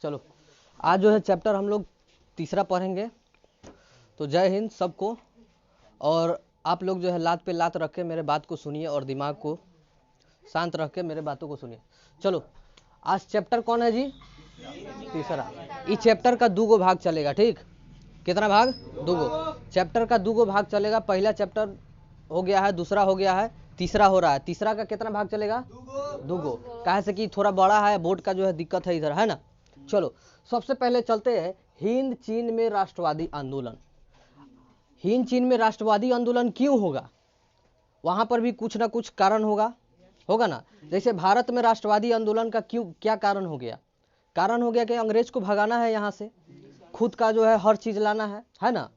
चलो आज जो है चैप्टर हम लोग तीसरा पढ़ेंगे। तो जय हिंद सबको। और आप लोग जो है लात पे लात रख के मेरे बात को सुनिए और दिमाग को शांत रख के मेरे बातों को सुनिए। चलो आज चैप्टर कौन है जी? तीसरा। इस चैप्टर का 2 भाग चलेगा। ठीक, कितना भाग? 2 चैप्टर का 2 भाग चलेगा। पहला चैप्टर हो गया है, दूसरा हो गया है, तीसरा हो रहा है। तीसरा का कितना भाग चलेगा? 2 कहे से कि थोड़ा बड़ा है, बोर्ड का जो है दिक्कत है इधर, है ना। चलो सबसे पहले चलते हैं हिंद चीन में राष्ट्रवादी आंदोलन। हिंद चीन में राष्ट्रवादी आंदोलन क्यों होगा? वहां पर भी कुछ ना कुछ कारण होगा ना। जैसे भारत में राष्ट्रवादी आंदोलन का क्या कारण हो गया? कारण हो गया कि अंग्रेज को भगाना है यहाँ से, खुद का जो है हर चीज लाना है ना।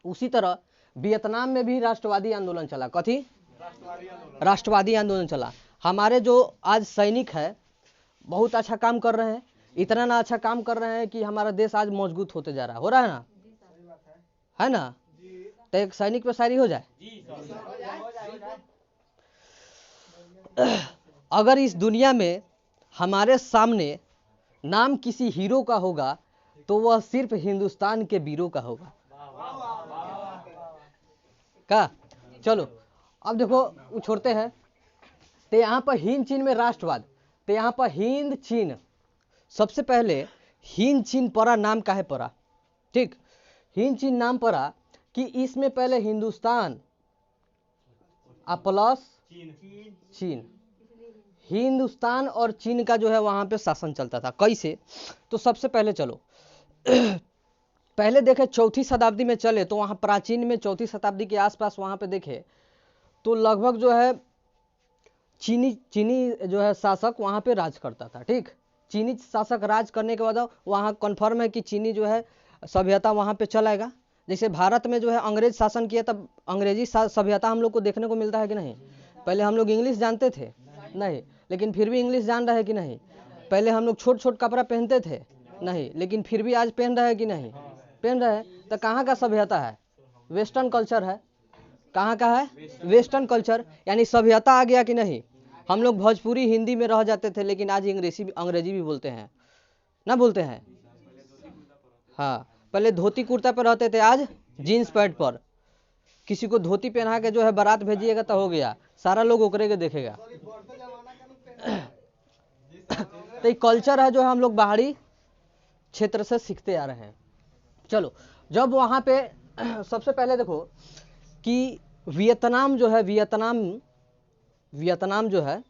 उसी तरह वियतनाम में भी राष्ट्रवादी आंदोलन चला। कथी? राष्ट्रवादी आंदोलन चला। हमारे जो आज सैनिक है बहुत अच्छा काम कर रहे हैं, इतना ना अच्छा काम कर रहे हैं कि हमारा देश आज मजबूत होते जा रहा हो रहा है ना, है ना। तो एक सैनिक पे शायरी हो जाए। अगर इस दुनिया में हमारे सामने नाम किसी हीरो का होगा तो वह सिर्फ हिंदुस्तान के वीरों का होगा। का चलो अब देखो वो छोड़ते हैं। तो यहाँ पर हिंद चीन में राष्ट्रवाद, तो यहाँ पर हिंद चीन, सबसे पहले हिंद चीन पड़ा नाम काहे पड़ा? ठीक, हिंद चीन नाम पड़ा कि इसमें पहले हिंदुस्तान प्लस चीन, हिंदुस्तान और चीन का जो है वहां पे शासन चलता था। कैसे? तो सबसे पहले चलो पहले देखे 4वीं शताब्दी में चले तो वहां प्राचीन में 4वीं शताब्दी के आसपास वहां पे देखे तो लगभग जो है चीनी जो है शासक वहां पे राज करता था। ठीक, चीनी शासक राज करने के बाद वहां कन्फर्म है कि चीनी जो है सभ्यता वहां पे चलाएगा। जैसे भारत में जो है अंग्रेज शासन किया तब अंग्रेजी सभ्यता हम लोग को देखने को मिलता है कि नहीं? पहले हम लोग इंग्लिश जानते थे नहीं, लेकिन फिर भी इंग्लिश जान रहे कि नहीं? पहले हम लोग छोट छोट कपड़ा पहनते थे नहीं, लेकिन फिर भी आज पहन रहे हैं कि नहीं? पहन रहे हैं। तो कहाँ का सभ्यता है? वेस्टर्न कल्चर है। कहाँ का है? वेस्टर्न कल्चर, यानी सभ्यता आ गया कि नहीं? हम लोग भोजपुरी हिंदी में रह जाते थे, लेकिन आज अंग्रेजी भी बोलते हैं ना, बोलते हैं। हाँ, पहले धोती कुर्ता पर रहते थे, आज जीन्स पैंट पर। किसी को धोती पहना के जो है बारात भेजिएगा तो हो गया, सारा लोग ओकरे के देखेगा। तो ये कल्चर है जो हम लोग बाहरी क्षेत्र से सीखते आ रहे हैं। चलो जब वहां पे सबसे पहले देखो कि वियतनाम जो है, वियतनाम जो है,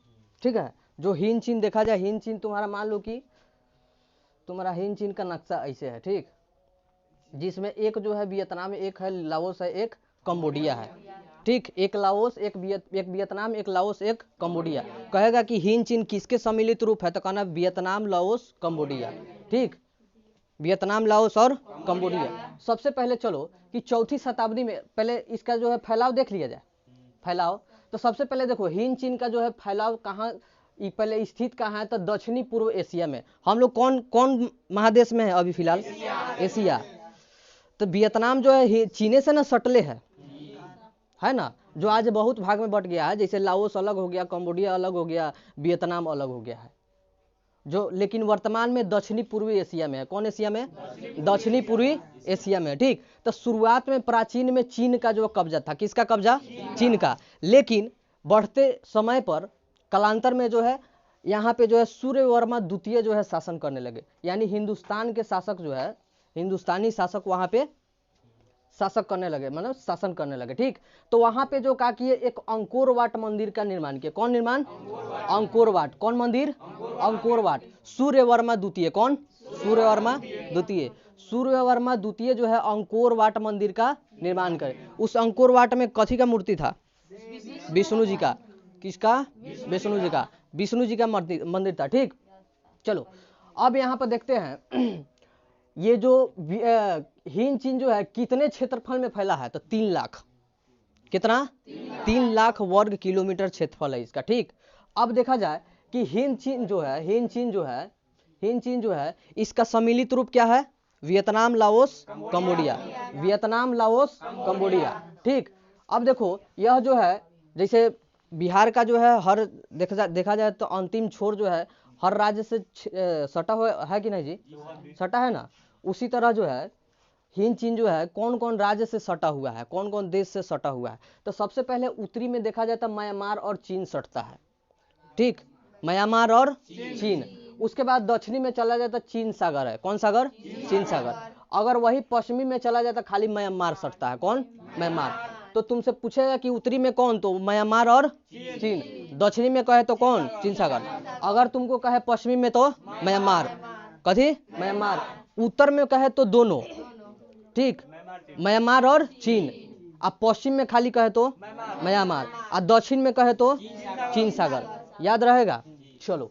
ठीक है, जो हिंद चीन देखा जाए, हिंद चीन तुम्हारा मान लो कि तुम्हारा हिंद चीन का नक्शा ऐसे है। ठीक, जिसमें एक जो है वियतनाम, एक है लाओस है, एक कंबोडिया है। ठीक, एक लाओस, एक वियतनाम, एक लाओस, एक कंबोडिया। कहेगा कि हिंद चीन किसके सम्मिलित रूप है? तो कहना वियतनाम, लाओस, कंबोडिया। ठीक, वियतनाम, लाओस और कंबोडिया। सबसे पहले चलो कि 4वीं शताब्दी में पहले इसका जो है फैलाव देख लिया जाए। फैलाव तो सबसे पहले देखो हिंद चीन का जो है फैलाव कहाँ पहले स्थित कहाँ है? तो दक्षिणी पूर्व एशिया में। हम लोग कौन महादेश में है अभी फिलहाल? एशिया। तो वियतनाम जो है चीने से ना सटले है ना, जो आज बहुत भाग में बट गया है। जैसे लाओस अलग हो गया, कंबोडिया अलग हो गया, वियतनाम अलग हो गया है, जो लेकिन वर्तमान में दक्षिणी पूर्वी एशिया में है। कौन एशिया में? दक्षिणी पूर्वी एशिया में। ठीक, तो शुरुआत में प्राचीन में चीन का जो कब्जा था। किसका कब्जा? चीन का। लेकिन बढ़ते समय पर कालांतर में जो है यहाँ पे जो है सूर्यवर्मा द्वितीय जो है शासन करने लगे, यानी हिंदुस्तान के शासक जो है, हिंदुस्तानी शासक वहां पे शासक करने लगे, मतलब शासन करने लगे। ठीक, तो वहां पे जो क्या किए, एक अंकोर वाट मंदिर का निर्माण किया। कौन निर्माण? Angkor Wat. कौन मंदिर? Angkor Wat. सूर्यवर्मा द्वितीय। कौन? सूर्यवर्मा द्वितीय। सूर्यवर्मा द्वितीय जो है अंकोर वाट मंदिर का निर्माण करे। उस अंकोर वाट में कथी का मूर्ति था? विष्णु जी का। किसका? विष्णु जी का। विष्णु जी का मंदिर था। ठीक, चलो अब यहाँ पर देखते हैं ये जो हिंद चीन जो है कितने क्षेत्रफल में फैला है? तो 3 लाख। कितना? 3 लाख वर्ग किलोमीटर क्षेत्रफल है इसका। ठीक, अब देखा जाए कि हिंद चीन जो है इसका सम्मिलित रूप क्या है? Vietnam, Laos, Cambodia. Vietnam, Laos, Cambodia. ठीक, अब देखो यह जो है जैसे बिहार का जो है हर देखा जाए तो अंतिम छोर जो है हर राज्य से सटा हुआ है कि नहीं जी, सटा है ना। उसी तरह जो है हिंद चीन जो है कौन कौन राज्य से सटा हुआ है, कौन कौन देश से सटा हुआ है। तो सबसे पहले उत्तरी में देखा जाए तो म्यांमार और चीन सटता है, ठीक, म्यांमार और चीन। उसके बाद दक्षिणी में चला जाए तो चीन सागर है, कौन सागर, चीन सागर। अगर वही पश्चिमी में चला जाए तो खाली म्यांमार सटता है, कौन, म्यांमार। तो तुमसे पूछेगा कि उत्तरी में कौन, तो म्यांमार और चीन। दक्षिणी में कहे तो कौन, चीन सागर। अगर तुमको कहे पश्चिमी में तो म्यांमार, कथी, म्यांमार। उत्तर में कहे तो दोनों, ठीक, म्यांमार और चीन। अब पश्चिम में खाली कहे तो म्यांमार, और दक्षिण में कहे तो चीन सागर। याद रहेगा। चलो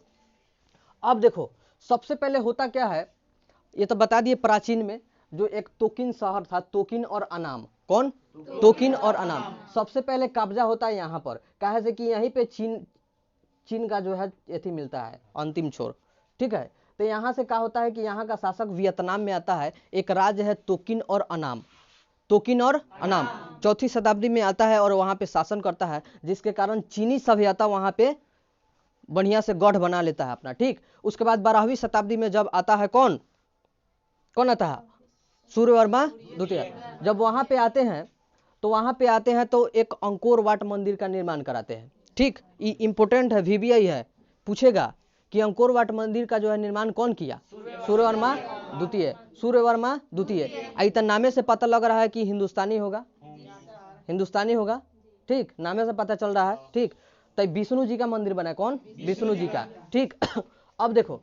अब देखो सबसे पहले होता क्या है, ये तो बता दिए। प्राचीन में जो एक तोकिन शहर था, तोकिन और अनाम, कौन, तोकिन और अनाम। सबसे पहले कब्जा होता है यहाँ पर, कहे से कि यहीं पे चीन का जो है एथी मिलता है, अंतिम छोर, ठीक है। तो यहाँ से क्या होता है कि यहाँ का शासक वियतनाम में आता है। एक राज्य है तोकिन और अनाम, तोकिन और अनाम 4वीं शताब्दी में आता है और वहाँ पे शासन करता है, जिसके कारण चीनी सभ्यता वहाँ पे बढ़िया से गढ़ बना लेता है अपना, ठीक। उसके बाद 12वीं शताब्दी में जब आता है कौन, कौन आता है, सूर्यवर्मा द्वितीय। जब वहाँ पे आते हैं तो वहाँ पे आते हैं तो एक अंकोर वाट मंदिर का निर्माण कराते हैं, ठीक। ये इंपोर्टेंट है, VBI है, पूछेगा कि अंकोर वाट मंदिर का जो है निर्माण कौन किया, सूर्यवर्मा द्वितीय, सूर्यवर्मा द्वितीय। इतना नामे से पता लग रहा है कि हिंदुस्तानी होगा, हिंदुस्तानी होगा, ठीक, नामे से पता चल रहा है, ठीक। तो विष्णु जी का मंदिर बना, कौन, विष्णु जी का, ठीक। अब देखो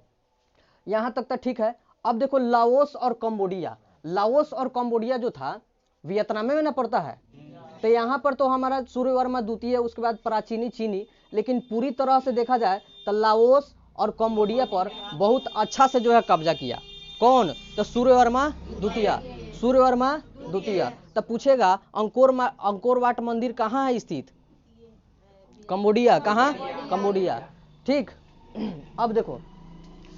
यहाँ तक तो ठीक है। अब देखो लाओस और कंबोडिया, लाओस और कंबोडिया जो था वियतनाम में ना पड़ता है। तो यहाँ पर तो हमारा सूर्यवर्मा द्वितीय, उसके बाद प्राचीनी चीनी। लेकिन पूरी तरह से देखा जाए तो लाओस और कंबोडिया पर बहुत अच्छा से जो है कब्जा किया, कौन, तो सूर्यवर्मा द्वितीय, सूर्यवर्मा द्वितीय। तब पूछेगा अंकोर वाट मंदिर कहाँ है स्थित, कंबोडिया, कहाँ, कंबोडिया, ठीक। अब देखो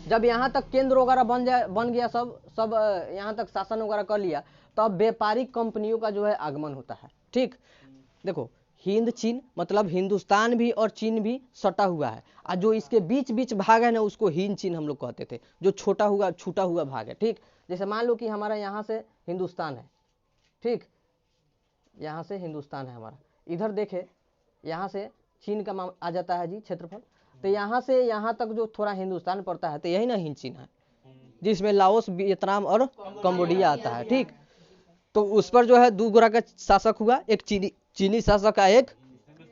जब यहाँ तक केंद्र वगैरह बन गया, सब यहाँ तक शासन वगैरह कर लिया, तो अब व्यापारिक कंपनियों का जो है आगमन होता है, ठीक। देखो हिंद चीन मतलब हिंदुस्तान भी और चीन भी सटा हुआ है, और जो इसके बीच बीच भाग है ना उसको हिंद चीन हम लोग कहते थे, जो छूटा हुआ भाग है, ठीक। जैसे मान लो कि हमारा यहाँ से हिंदुस्तान है, ठीक, यहाँ से हिंदुस्तान है हमारा। इधर देखे यहाँ से चीन का आ जाता है जी क्षेत्रफल। तो यहाँ से यहाँ तक जो थोड़ा हिंदुस्तान पड़ता है, तो यही ना हिंद चीन है, जिसमें लाओस, वियतनाम और कंबोडिया आता है, ठीक। तो उस पर जो है 2 गोरा का शासक हुआ, एक चीनी शासक का, एक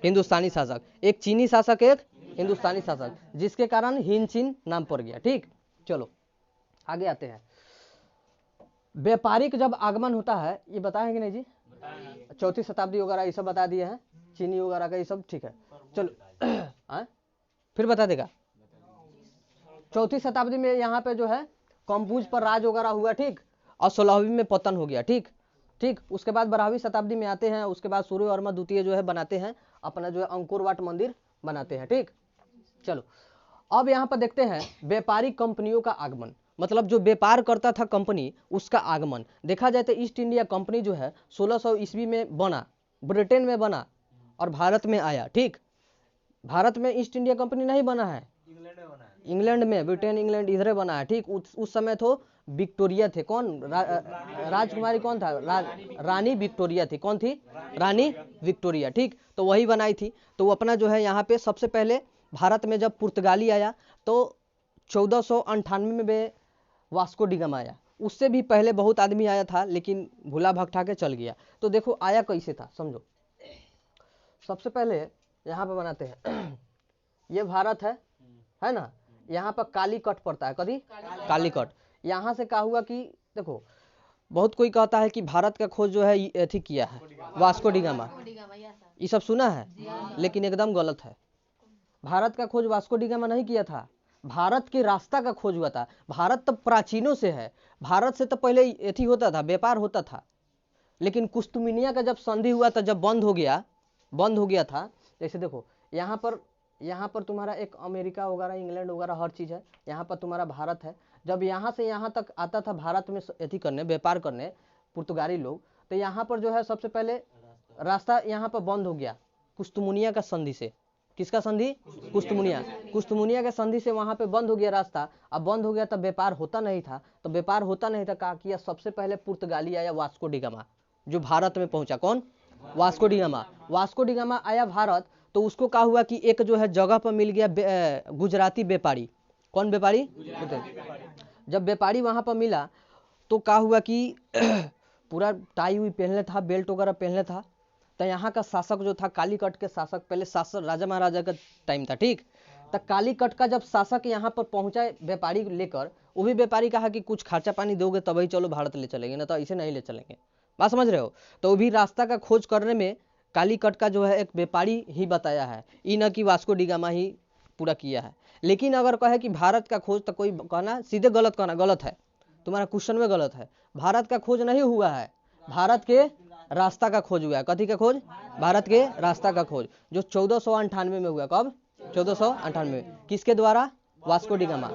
हिंदुस्तानी शासक, एक चीनी शासक एक हिंदुस्तानी शासक, जिसके कारण हिंद चीन नाम पड़ गया, ठीक। चलो आगे आते हैं। व्यापारिक जब आगमन होता है, ये बताया कि नहीं जी, 4वीं शताब्दी वगैरह ये सब बता दिए हैं, चीनी वगैरह का ये सब, ठीक है। चलो फिर बता देगा। 4वीं शताब्दी में यहाँ पे जो है कंबूज पर राज वगैरह हुआ, ठीक, और 16वीं में पतन हो गया, ठीक, ठीक। उसके बाद 12वीं शताब्दी में आते हैं, उसके बाद सूर्यवर्मा द्वितीय जो है बनाते हैं अपना जो है अंकोर वाट मंदिर बनाते हैं, ठीक। चलो अब यहाँ पर देखते हैं व्यापारिक कंपनियों का आगमन, मतलब जो व्यापार करता था कंपनी उसका आगमन। देखा जाए तो ईस्ट इंडिया कंपनी जो है 1600 ईस्वी में बना, ब्रिटेन में बना और भारत में आया, ठीक। भारत में ईस्ट इंडिया कंपनी नहीं बना है, इंग्लैंड में, ब्रिटेन इंग्लैंड इधर बना है, ठीक। उस समय तो विक्टोरिया थे, कौन, राजकुमारी कौन था, रानी विक्टोरिया थी, कौन थी, रानी विक्टोरिया, ठीक। तो वही बनाई थी। तो वो अपना जो है यहाँ पे सबसे पहले भारत में जब पुर्तगाली आया तो 1498 में वास्को डिगामा आया। उससे भी पहले बहुत आदमी आया था, लेकिन भूला भगठा के चल गया। तो देखो आया कैसे था, समझो। सबसे पहले यहाँ पे बनाते हैं ये भारत है ना, यहाँ पर कालीकट पड़ता है, कभी कालीकट। यहाँ से क्या हुआ कि देखो बहुत कोई कहता है कि भारत का खोज जो है एथी किया है वास्को डिगामा, ये सब सुना है, लेकिन एकदम गलत है। भारत का खोज वास्को डिगामा नहीं किया था, भारत के रास्ता का खोज हुआ था। भारत तो प्राचीनों से है, भारत से तो पहले एथी होता था, व्यापार होता था। लेकिन कुस्तुमिनिया का जब संधि हुआ था, जब बंद हो गया था। जैसे देखो यहाँ पर तुम्हारा एक अमेरिका वगैरह, इंग्लैंड वगैरह हर चीज़ है, यहाँ पर तुम्हारा भारत है। जब यहाँ से यहाँ तक आता था भारत में एथी करने, व्यापार करने पुर्तगाली लोग, तो यहाँ पर जो है सबसे पहले रास्ता यहाँ पर बंद हो गया कुस्तुमुनिया का संधि से, किसका संधि? कुस्तमुनिया। कुस्तमुनिया के संधि से वहां पे बंद हो गया रास्ता। अब बंद हो गया तब व्यापार होता नहीं था, तो व्यापार होता नहीं था, क्या किया? सबसे पहले पुर्तगाली आया वास्को डी गामा, जो भारत में पहुंचा। कौन? Vasco D gamma. Vasco D gamma आया भारत, तो उसको क्या हुआ कि एक जो है जगह पर मिल गया गुजराती व्यापारी। कौन व्यापारी? जब व्यापारी वहां पर मिला तो क्या हुआ कि पूरा टाई हुई पहनले था, बेल्ट वगैरह पहनले था। तो यहाँ का शासक जो था, कालीकट के शासक, पहले शासक राजा महाराजा का टाइम था, ठीक। तो कालीकट का जब शासक यहाँ पर पहुंचा व्यापारी लेकर, वो भी व्यापारी कहा कि कुछ खर्चा पानी दोगे तभी चलो भारत ले चलेंगे, ना तो ऐसे नहीं ले चलेंगे। बात समझ रहे हो? तो वो भी रास्ता का खोज करने में कालीकट का जो है एक व्यापारी ही बताया है, ये न कि वास्को डी गामा ही पूरा किया है। लेकिन अगर कहे कि भारत का खोज, तो कोई कहना सीधे गलत, कहना गलत है, तुम्हारा क्वेश्चन में गलत है। भारत का खोज नहीं हुआ है, भारत के रास्ता का खोज हुआ है। कथी का खोज? भारत के रास्ता का खोज, जो 1498 में हुआ। कब? 1498। किसके द्वारा? Vasco D gamma.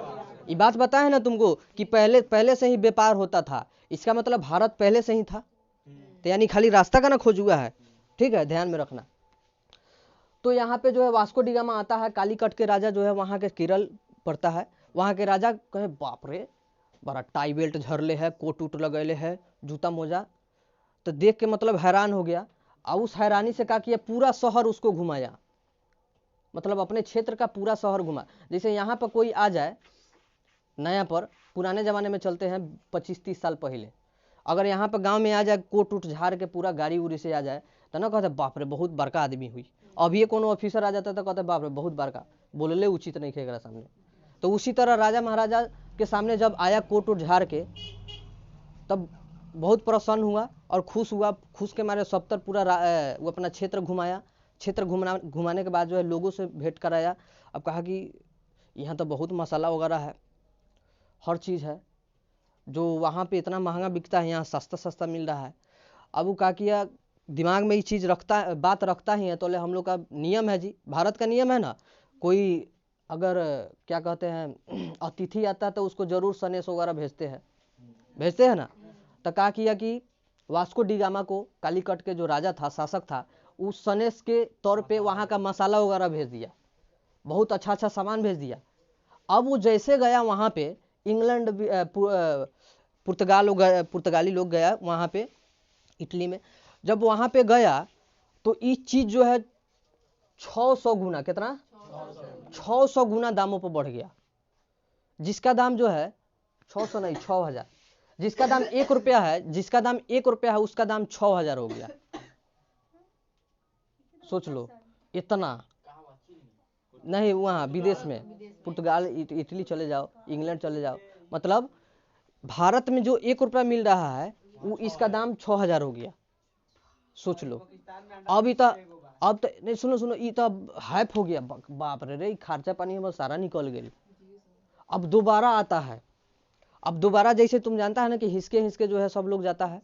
ये बात बताया है ना तुमको कि पहले से ही व्यापार होता था, इसका मतलब भारत पहले से ही था। तो यानी खाली रास्ता का ना खोज हुआ है, ठीक है, ध्यान में रखना। तो यहाँ पे जो है वास्को डी गामा आता है, कालीकट के राजा जो है वहाँ के केरल पड़ता है। वहाँ के राजा कहे बाप रे, बड़ा टाई बेल्ट झरले है, कोट उट लगैले है, जूता मोजा। तो देख के मतलब हैरान हो गया, और उस हैरानी से क्या किया, पूरा शहर उसको घुमाया, मतलब अपने क्षेत्र का पूरा शहर घुमा। जैसे यहाँ पर कोई आ जाए नया पर, पुराने जमाने में चलते हैं 25-30 साल पहले, अगर यहाँ पर गांव में आ जाए कोट उट झाड़ के पूरा गाड़ी उड़ी से आ जाए, तो ना कहते बाप रे बहुत बड़का आदमी हुई। अभी कोनो ऑफिसर आ जाता तो कहते बाप रे बहुत बड़का, बोलले उचित नहीं खेगा सामने। तो उसी तरह राजा महाराजा के सामने जब आया कोट उट झाड़ के, तब बहुत प्रसन्न हुआ और खुश हुआ। खुश के मारे सब तर पूरा वो अपना क्षेत्र घुमाया। क्षेत्र घुमाने के बाद जो है लोगों से भेंट कराया। अब कहा कि यहाँ तो बहुत मसाला वगैरह है, हर चीज़ है, जो वहाँ पे इतना महंगा बिकता है यहाँ सस्ता सस्ता मिल रहा है। अब वो क्या किया, दिमाग में ये चीज़ बात रखता ही है। तो हम लोग का नियम है जी, भारत का नियम है ना, कोई अगर क्या कहते हैं अतिथि आता है तो उसको जरूर सनेस वगैरह भेजते हैं ना। तो क्या किया कि वास्को डी गामा को कालीकट के जो राजा था, शासक था, उस सनेस के तौर पे वहाँ का मसाला वगैरह भेज दिया, बहुत अच्छा अच्छा सामान भेज दिया। अब वो जैसे गया वहाँ पे, इंग्लैंड पुर्तगाली लोग गया वहाँ पे इटली में, जब वहाँ पे गया तो ये चीज़ जो है 600 गुना, कितना? 600 गुना दामों पर बढ़ गया। जिसका दाम जो है 600 नहीं 6000, जिसका दाम 1 रुपया है, उसका दाम 6000 हो गया। सोच लो, इतना नहीं, वहाँ विदेश में, पुर्तगाल, इटली चले जाओ, इंग्लैंड चले जाओ, मतलब भारत में जो 1 रुपया मिल रहा है वो इसका दाम 6000 हो गया। सोच लो। अब तो नहीं, सुनो, ये तो हाइप हो गया, बाप रे, खर्चा पानी हमारा सारा निकल गया। अब दोबारा आता है, अब दोबारा जैसे तुम जानता है ना कि हिसके जो है सब लोग जाता है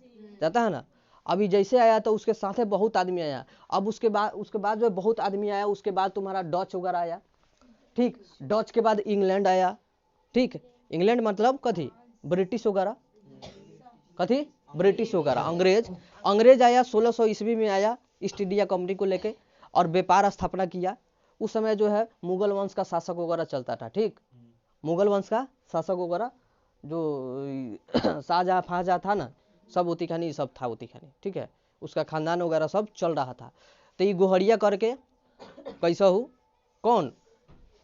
ना। अभी जैसे आया तो उसके साथ बहुत आदमी आया। अब उसके बाद जो बहुत आदमी आया, उसके बाद तुम्हारा डच वगैरह आया, ठीक। डच के बाद इंग्लैंड आया, ठीक। इंग्लैंड मतलब कथी? ब्रिटिश वगैरह, कथी? ब्रिटिश वगैरह, अंग्रेज आया। 1600 ईस्वी में आया ईस्ट इंडिया कंपनी को लेके, और व्यापार स्थापना किया। उस समय जो है मुगल वंश का शासक वगैरह चलता था, ठीक। मुगल वंश का शासक वगैरह जो शाहजहाँ था ना, सब उती खानी, सब था उती खानी, ठीक है। उसका खानदान वगैरह सब चल रहा था। तो ये गोहरिया करके कैसा हो, कौन?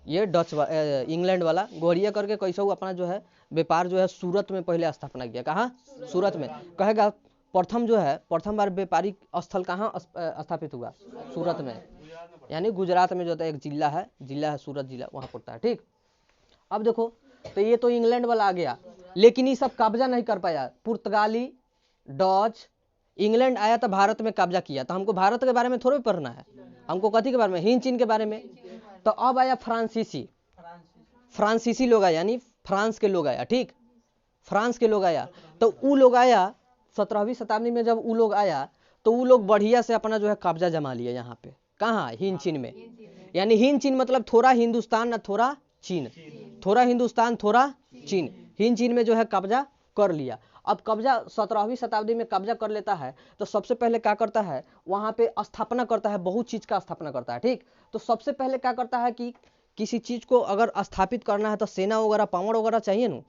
ये इंग्लैंड वाला गोहरिया करके कैसा हो अपना जो है व्यापार जो है सूरत में पहले स्थापना किया। कहाँ? सूरत में। कहेगा प्रथम बार व्यापारिक स्थल कहाँ स्थापित हुआ? सूरत में, यानी गुजरात में जो है एक जिला है सूरत जिला, वहाँ पड़ता है, ठीक। अब देखो, तो ये तो इंग्लैंड वाला आ गया, लेकिन ये सब कब्जा नहीं कर पाया। पुर्तगाली, डच, इंग्लैंड आया तो भारत में कब्जा किया। तो हमको भारत के बारे में थोड़ा पढ़ना है, हमको कथी के बारे में? हिंद चीन के बारे में। तो अब आया फ्रांसीसी लोग आया, यानी फ्रांस के लोग आया, ठीक। फ्रांस के लोग आया, तो वो लोग आया 17वीं शताब्दी में। जब वो लोग आया तो वो लोग बढ़िया से अपना जो है कब्जा जमा लिया यहाँ पे। कहाँ? हिंद चीन में। यानी हिंद चीन मतलब थोड़ा हिंदुस्तान ना थोड़ा चीन, थोड़ा हिंदुस्तान थोड़ा चीन, हिंद चीन में जो है कब्जा कर लिया। अब कब्जा 17वीं शताब्दी में कब्जा कर लेता है तो सबसे पहले क्या करता है, वहां पे स्थापना करता है, बहुत चीज का स्थापना करता है, ठीक। तो सबसे पहले क्या करता है कि किसी चीज को अगर स्थापित करना है तो सेना वगैरह पावर वगैरह चाहिए नु,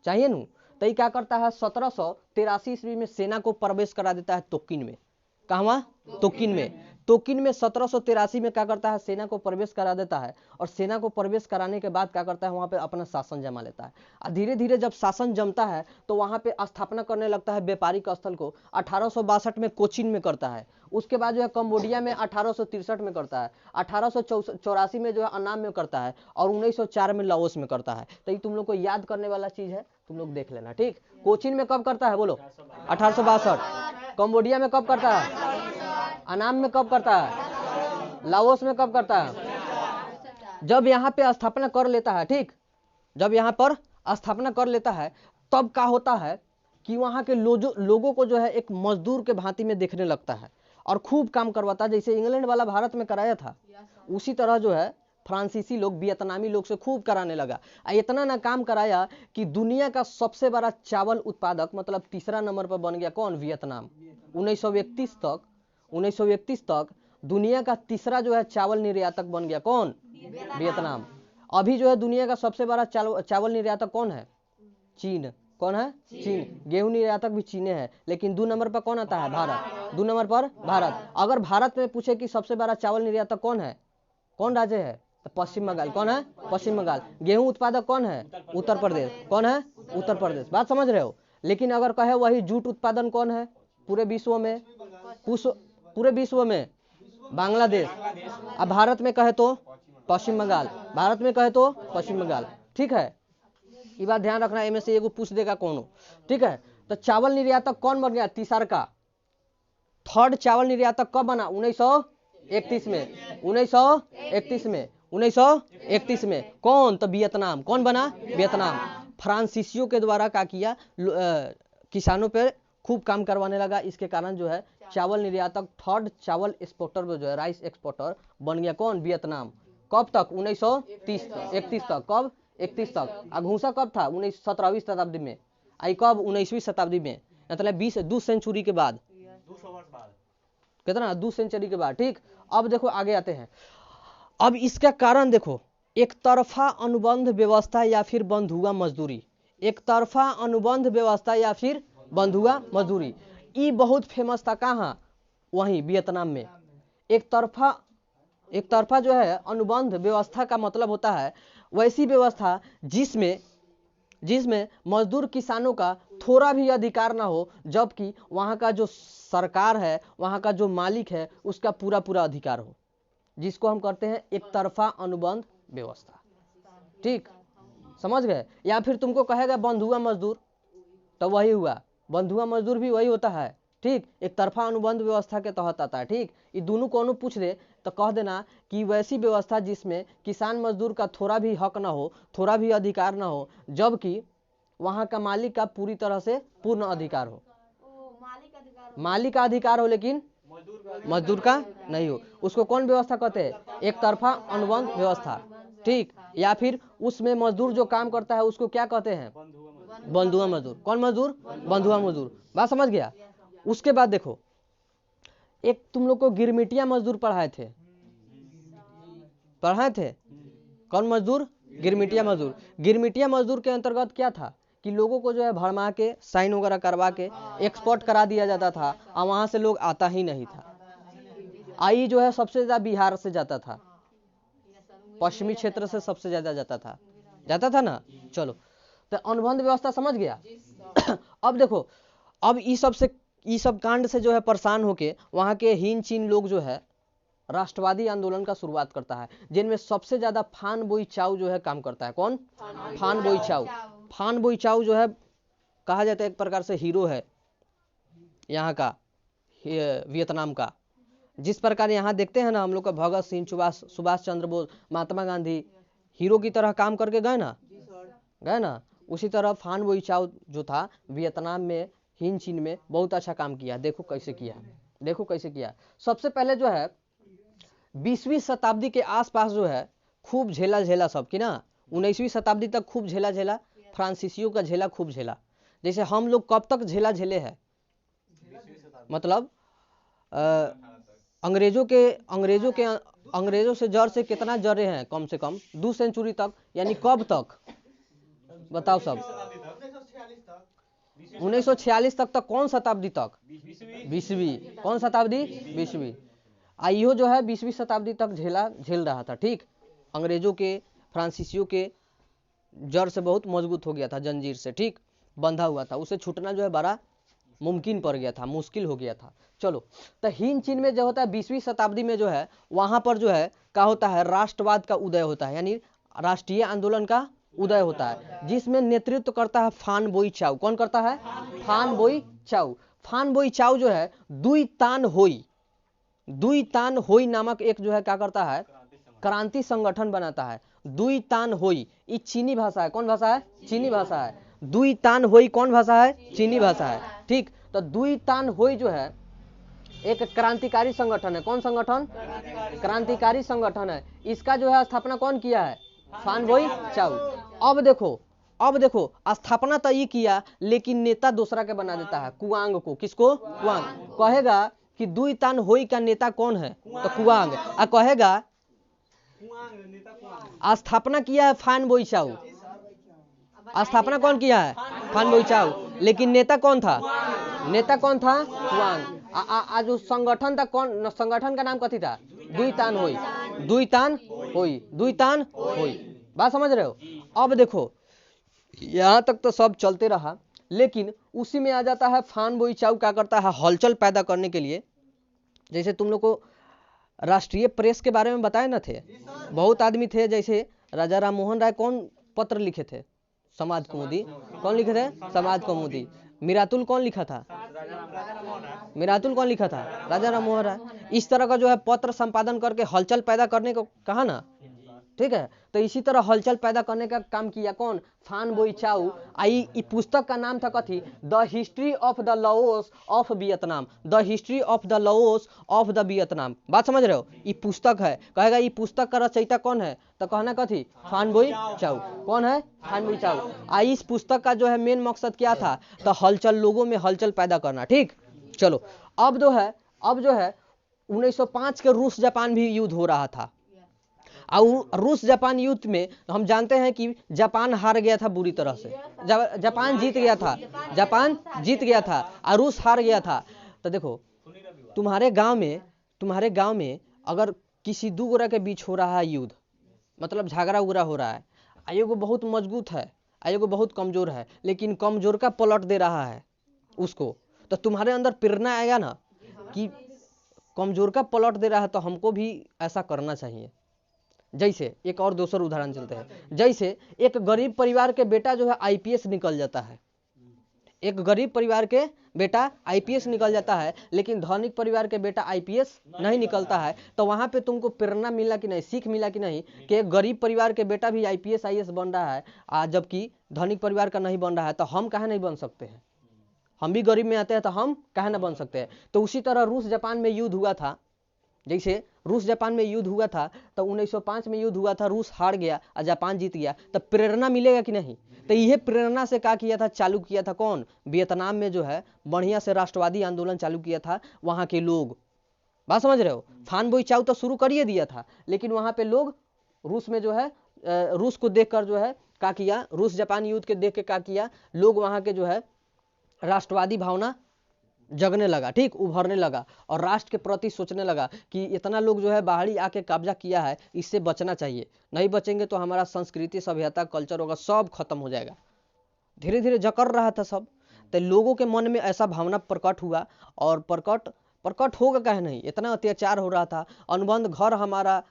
चाहिए नु। तो ये क्या करता है 1783 ईस्वी में सेना को प्रवेश करा देता है तोकिन में। कहाँ? तोकिन में। तोकिन में 1783 में क्या करता है सेना को प्रवेश करा देता है, और सेना को प्रवेश कराने के बाद क्या करता है वहां पे अपना शासन जमा लेता है। और धीरे धीरे जब शासन जमता है तो वहां पे स्थापना करने लगता है व्यापारिक स्थल को। 1862 में कोचीन में करता है, उसके बाद जो है कंबोडिया में 1863 में करता है, 1884 में जो है अन्नाम में करता है, और 1904 में लाओस में करता है। तो ये तुम लोग को याद करने वाला चीज है, तुम लोग देख लेना, ठीक। कोचीन में कब करता है बोलो? 1862। कंबोडिया में कब करता है? अन्नाम में कब करता है? लाओस में कब करता है? जब यहाँ पे स्थापना कर लेता है, ठीक, जब यहाँ पर स्थापना कर लेता है तब क्या होता है कि वहाँ के लोगों को जो है एक मजदूर के भांति में देखने लगता है और खूब काम करवाता है। जैसे इंग्लैंड वाला भारत में कराया था, उसी तरह जो है फ्रांसीसी लोग वियतनामी लोग से खूब कराने लगा। इतना ना काम कराया कि दुनिया का सबसे बड़ा चावल उत्पादक, मतलब तीसरा नंबर पर बन गया कौन? वियतनाम। 1931 तक दुनिया का तीसरा जो है चावल निर्यातक बन गया कौन? वियतनाम। अभी जो है दुनिया का सबसे बड़ा चावल निर्यातक कौन है? चीन। कौन है? चीन। गेहूं निर्यातक भी चीन है, लेकिन 2 नंबर पर कौन आता है? भारत। 2 नंबर पर भारत। अगर भारत में पूछे कि सबसे बड़ा चावल निर्यातक कौन है, कौन राज्य है, तो पश्चिम बंगाल। कौन है? पश्चिम बंगाल। गेहूं उत्पादक कौन है? उत्तर प्रदेश। कौन है? उत्तर प्रदेश। बात समझ रहे हो? लेकिन अगर कहे वही जूट उत्पादन कौन है पूरे विश्व में? पूरे विश्व में बांग्लादेश। अब भारत में कहे तो पश्चिम बंगाल, भारत में कहे तो पश्चिम बंगाल, ठीक है। ये बात ध्यान रखना, इनमें से एगो पूछ देगा कौन हो, ठीक है। तो चावल निर्यातक कौन बन गया? तीसरा का थर्ड चावल निर्यातक कब बना? 1931 में। 1931 में कौन? तो वियतनाम। कौन बना? वियतनाम। फ्रांसीसियों के द्वारा क्या किया, किसानों पर खूब काम करवाने लगा। इसके कारण जो है चावल निर्यातक थर्ड चावल एक्सपोर्टर जो है, राइस एक्सपोर्टर बन गया कौन? वियतनाम। कब तक? 1931 तक। कब? 31 तक। घूसा कब था? 17वीं शताब्दी में। आई कब? 19वीं शताब्दी में, मतलब 2 सेंचुरी के बाद। 200 वर्ष बाद। कितना? 2 सेंचुरी के बाद, ठीक। अब देखो आगे आते हैं। अब इसका कारण देखो, एक तरफा अनुबंध व्यवस्था या फिर बंधुआ मजदूरी। एक तरफा अनुबंध व्यवस्था या फिर बंधुआ मजदूरी, ये बहुत फेमस था। कहाँ? वहीं वियतनाम में। एक तरफा जो है अनुबंध व्यवस्था का मतलब होता है वैसी व्यवस्था जिसमें मजदूर किसानों का थोड़ा भी अधिकार ना हो, जबकि वहाँ का जो सरकार है, वहाँ का जो मालिक है, उसका पूरा पूरा अधिकार हो, जिसको हम कहते हैं एक तरफा अनुबंध व्यवस्था, ठीक। समझ गए? या फिर तुमको कहेगा बंधुआ मजदूर, तो वही हुआ, बंधुआ मजदूर भी वही होता है, ठीक। एक तरफा अनुबंध व्यवस्था के तहत आता है, ठीक। ये दोनों कौन पूछ दे तो कह देना कि वैसी व्यवस्था जिसमें किसान मजदूर का थोड़ा भी हक ना हो, थोड़ा भी अधिकार ना हो, जबकि वहां का मालिक का पूरी तरह से पूर्ण अधिकार हो। मालिक का अधिकार हो लेकिन मजदूर का नहीं हो, उसको कौन व्यवस्था कहते हैं? एक तरफा अनुबंध व्यवस्था, ठीक। या फिर उसमें मजदूर जो काम करता है उसको क्या कहते हैं? बंधुआ मजदूर। कौन मजदूर? बंधुआ मजदूर। बात समझ गया? उसके बाद देखो, एक तुम लोग को गिरमिटिया मजदूर पढ़ाए थे कौन मजदूर? गिरमिटिया मजदूर। गिरमिटिया मजदूर के अंतर्गत क्या था कि लोगों को जो है भरमा के साइन वगैरह करवा के एक्सपोर्ट करा दिया जाता था, और वहां से लोग आता ही नहीं था। आई जो है सबसे ज्यादा बिहार से जाता था, पश्चिमी क्षेत्र से सबसे ज्यादा जाता था ना। चलो, तो अनुबंध व्यवस्था समझ गया। अब देखो, अब ई सब कांड से जो है परेशान होके वहां के हिन चीन लोग जो है राष्ट्रवादी आंदोलन का शुरुआत करता है, जिनमें सबसे ज्यादा फान बोई चाउ जो है काम करता है। कौन? फान बोई चाउ। फान बोई चाउ जो है कहा जाता है एक प्रकार से हीरो है यहाँ का, वियतनाम का। जिस प्रकार यहाँ देखते हैं ना हम लोग का भगत सिंह, सुभाष चंद्र बोस, महात्मा गांधी हीरो की तरह काम करके गए ना, उसी तरह फान बोई चाउ जो था वियतनाम में, हिन चीन में बहुत अच्छा काम किया। देखो कैसे किया। सबसे पहले जो है 20वीं शताब्दी के आसपास जो है खूब झेला सब की ना, 19वीं शताब्दी तक खूब झेला, फ्रांसीसियों का झेला खूब झेला। जैसे हम लोग कब तक झेले हैं, मतलब अंग्रेजों के अंग्रेजों से जड़ से कितना जड़े हैं? कम से कम 2 सेंचुरी तक। यानी कब तक बताओ सब? 1946 तक कौन शताब्दी तक? 20वीं। कौन शताब्दी? 20वीं। आइयो जो है 20वीं शताब्दी तक झेल रहा था। ठीक, अंग्रेजों के, फ्रांसीसियों के जड़ से बहुत मजबूत हो गया था, जंजीर से, ठीक, बंधा हुआ था। उसे छूटना जो है बड़ा मुमकिन पड़ गया था, मुश्किल हो गया था। चलो, तो हिंद चीन में जो होता है 20वीं शताब्दी में जो है वहां पर जो है क्या होता है? राष्ट्रवाद का उदय होता है, यानी राष्ट्रीय आंदोलन का उदय होता है, जिसमें नेतृत्व करता है फान बोई चाउ। कौन करता है? फान बोई चाउ। फान बोई चाउ जो है दुई तान होई नामक एक जो है क्या करता है? क्रांति संगठन बनाता है। दुई तान होई, ये चीनी भाषा है। कौन भाषा है? चीनी भाषा है। दुई तान होई कौन भाषा है? चीनी भाषा है। ठीक, तो दुई तान होई जो है एक क्रांतिकारी संगठन है। कौन संगठन? क्रांतिकारी संगठन है। इसका जो है स्थापना कौन किया है? फान बोई चाउ। अब देखो स्थापना तो ये किया, लेकिन नेता दूसरा के बना देता है, कुआंग को। किसको? कुआंग। कहेगा कि दुई तान होई का नेता कौन है? तो कुआंग। कहेगा स्थापना किया है फान बोई चाउ। स्थापना कौन किया है? फान बोई चाउ। लेकिन नेता कौन था? कुआंग। जो संगठन था, कौन? संगठन का नाम कथी था? दुई तान होई। बात समझ रहे हो? अब देखो यहाँ तक तो सब चलते रहा, लेकिन उसी में आ जाता है फान बोई चाउ। क्या करता है? हलचल पैदा करने के लिए, जैसे तुम लोग को राष्ट्रीय प्रेस के बारे में बताए न थे, बहुत आदमी थे। जैसे राजा राम मोहन राय कौन पत्र लिखे थे? समाज कौमुदी। कौन लिखे थे? समाज कौमुदी। मिरातुल कौन लिखा था? राजा राम मोहन राय। इस तरह का जो है पत्र संपादन करके हलचल पैदा करने को कहा ना, ठीक है। तो इसी तरह हलचल पैदा करने का काम किया कौन? फान बोई चाउ। आई पुस्तक का नाम था कथी? The history of the Laos of Vietnam. The history of the Laos of the Vietnam. बात समझ रहे हो? ये पुस्तक है। कहेगा ये पुस्तक का रचयिता कौन है? तो कहना कथी? फान बोई चाउ। कौन है? फान बोई चाउ। इस पुस्तक का जो है मेन मकसद क्या था? तो हलचल, लोगों में हलचल पैदा करना। ठीक, चलो। अब जो है 1905 के रूस जापान भी युद्ध हो रहा था। और रूस जापान युद्ध में हम जानते हैं कि जापान हार गया था बुरी तरह से। जापान जीत गया था और रूस हार गया था। तो देखो तुम्हारे गांव में अगर किसी दो गोरा के बीच हो रहा है युद्ध, मतलब झगड़ा उगड़ा हो रहा है, एगो बहुत मजबूत है, एगो बहुत कमजोर है, लेकिन कमजोर का पलट दे रहा है उसको, तो तुम्हारे अंदर प्रेरणा आएगा ना कि कमजोर का पलट दे रहा है तो हमको भी ऐसा करना चाहिए। जैसे एक और दूसरा उदाहरण चलते हैं। जैसे एक गरीब परिवार के बेटा जो है आईपीएस निकल जाता है। एक गरीब परिवार के बेटा आईपीएस निकल जाता है, लेकिन धनिक परिवार के बेटा आईपीएस नहीं निकलता है। तो वहां पे तुमको प्रेरणा मिला कि नहीं, सीख मिला कि नहीं कि एक गरीब परिवार के बेटा भी आईपीएस आईएएस बन रहा है, जबकि धनिक परिवार का नहीं बन रहा है, तो हम काहे नहीं बन सकते हैं? हम भी गरीब में आते हैं तो हम काहे ना बन सकते हैं? तो उसी तरह रूस जापान में युद्ध हुआ था। जैसे रूस जापान में युद्ध हुआ था, तो 1905 में युद्ध हुआ था, रूस हार गया और जापान जीत गया, तो प्रेरणा मिलेगा कि नहीं? तो यह प्रेरणा से क्या किया था? चालू किया था कौन? वियतनाम में जो है बढ़िया से राष्ट्रवादी आंदोलन चालू किया था वहां के लोग। बात समझ रहे हो? फान बोई चाउ तो शुरू कर दिया था, लेकिन वहां पे लोग रूस में जो है रूस को देखकर जो है क्या किया? रूस जापान युद्ध के देख के क्या किया? लोग वहां के जो है राष्ट्रवादी भावना जगने लगा, ठीक, उभरने लगा, और राष्ट्र के प्रति सोचने लगा कि इतना लोग जो है बाहरी आके कब्जा किया है, इससे बचना चाहिए। नहीं बचेंगे तो हमारा संस्कृति, सभ्यता, कल्चर होगा, सब खत्म हो जाएगा। धीरे धीरे जकड़ रहा था सब। तो लोगों के मन में ऐसा भावना प्रकट हुआ, और प्रकट होगा कहे नहीं, इतना अत्याचार हो रहा था। अनुबंध घर हमारा,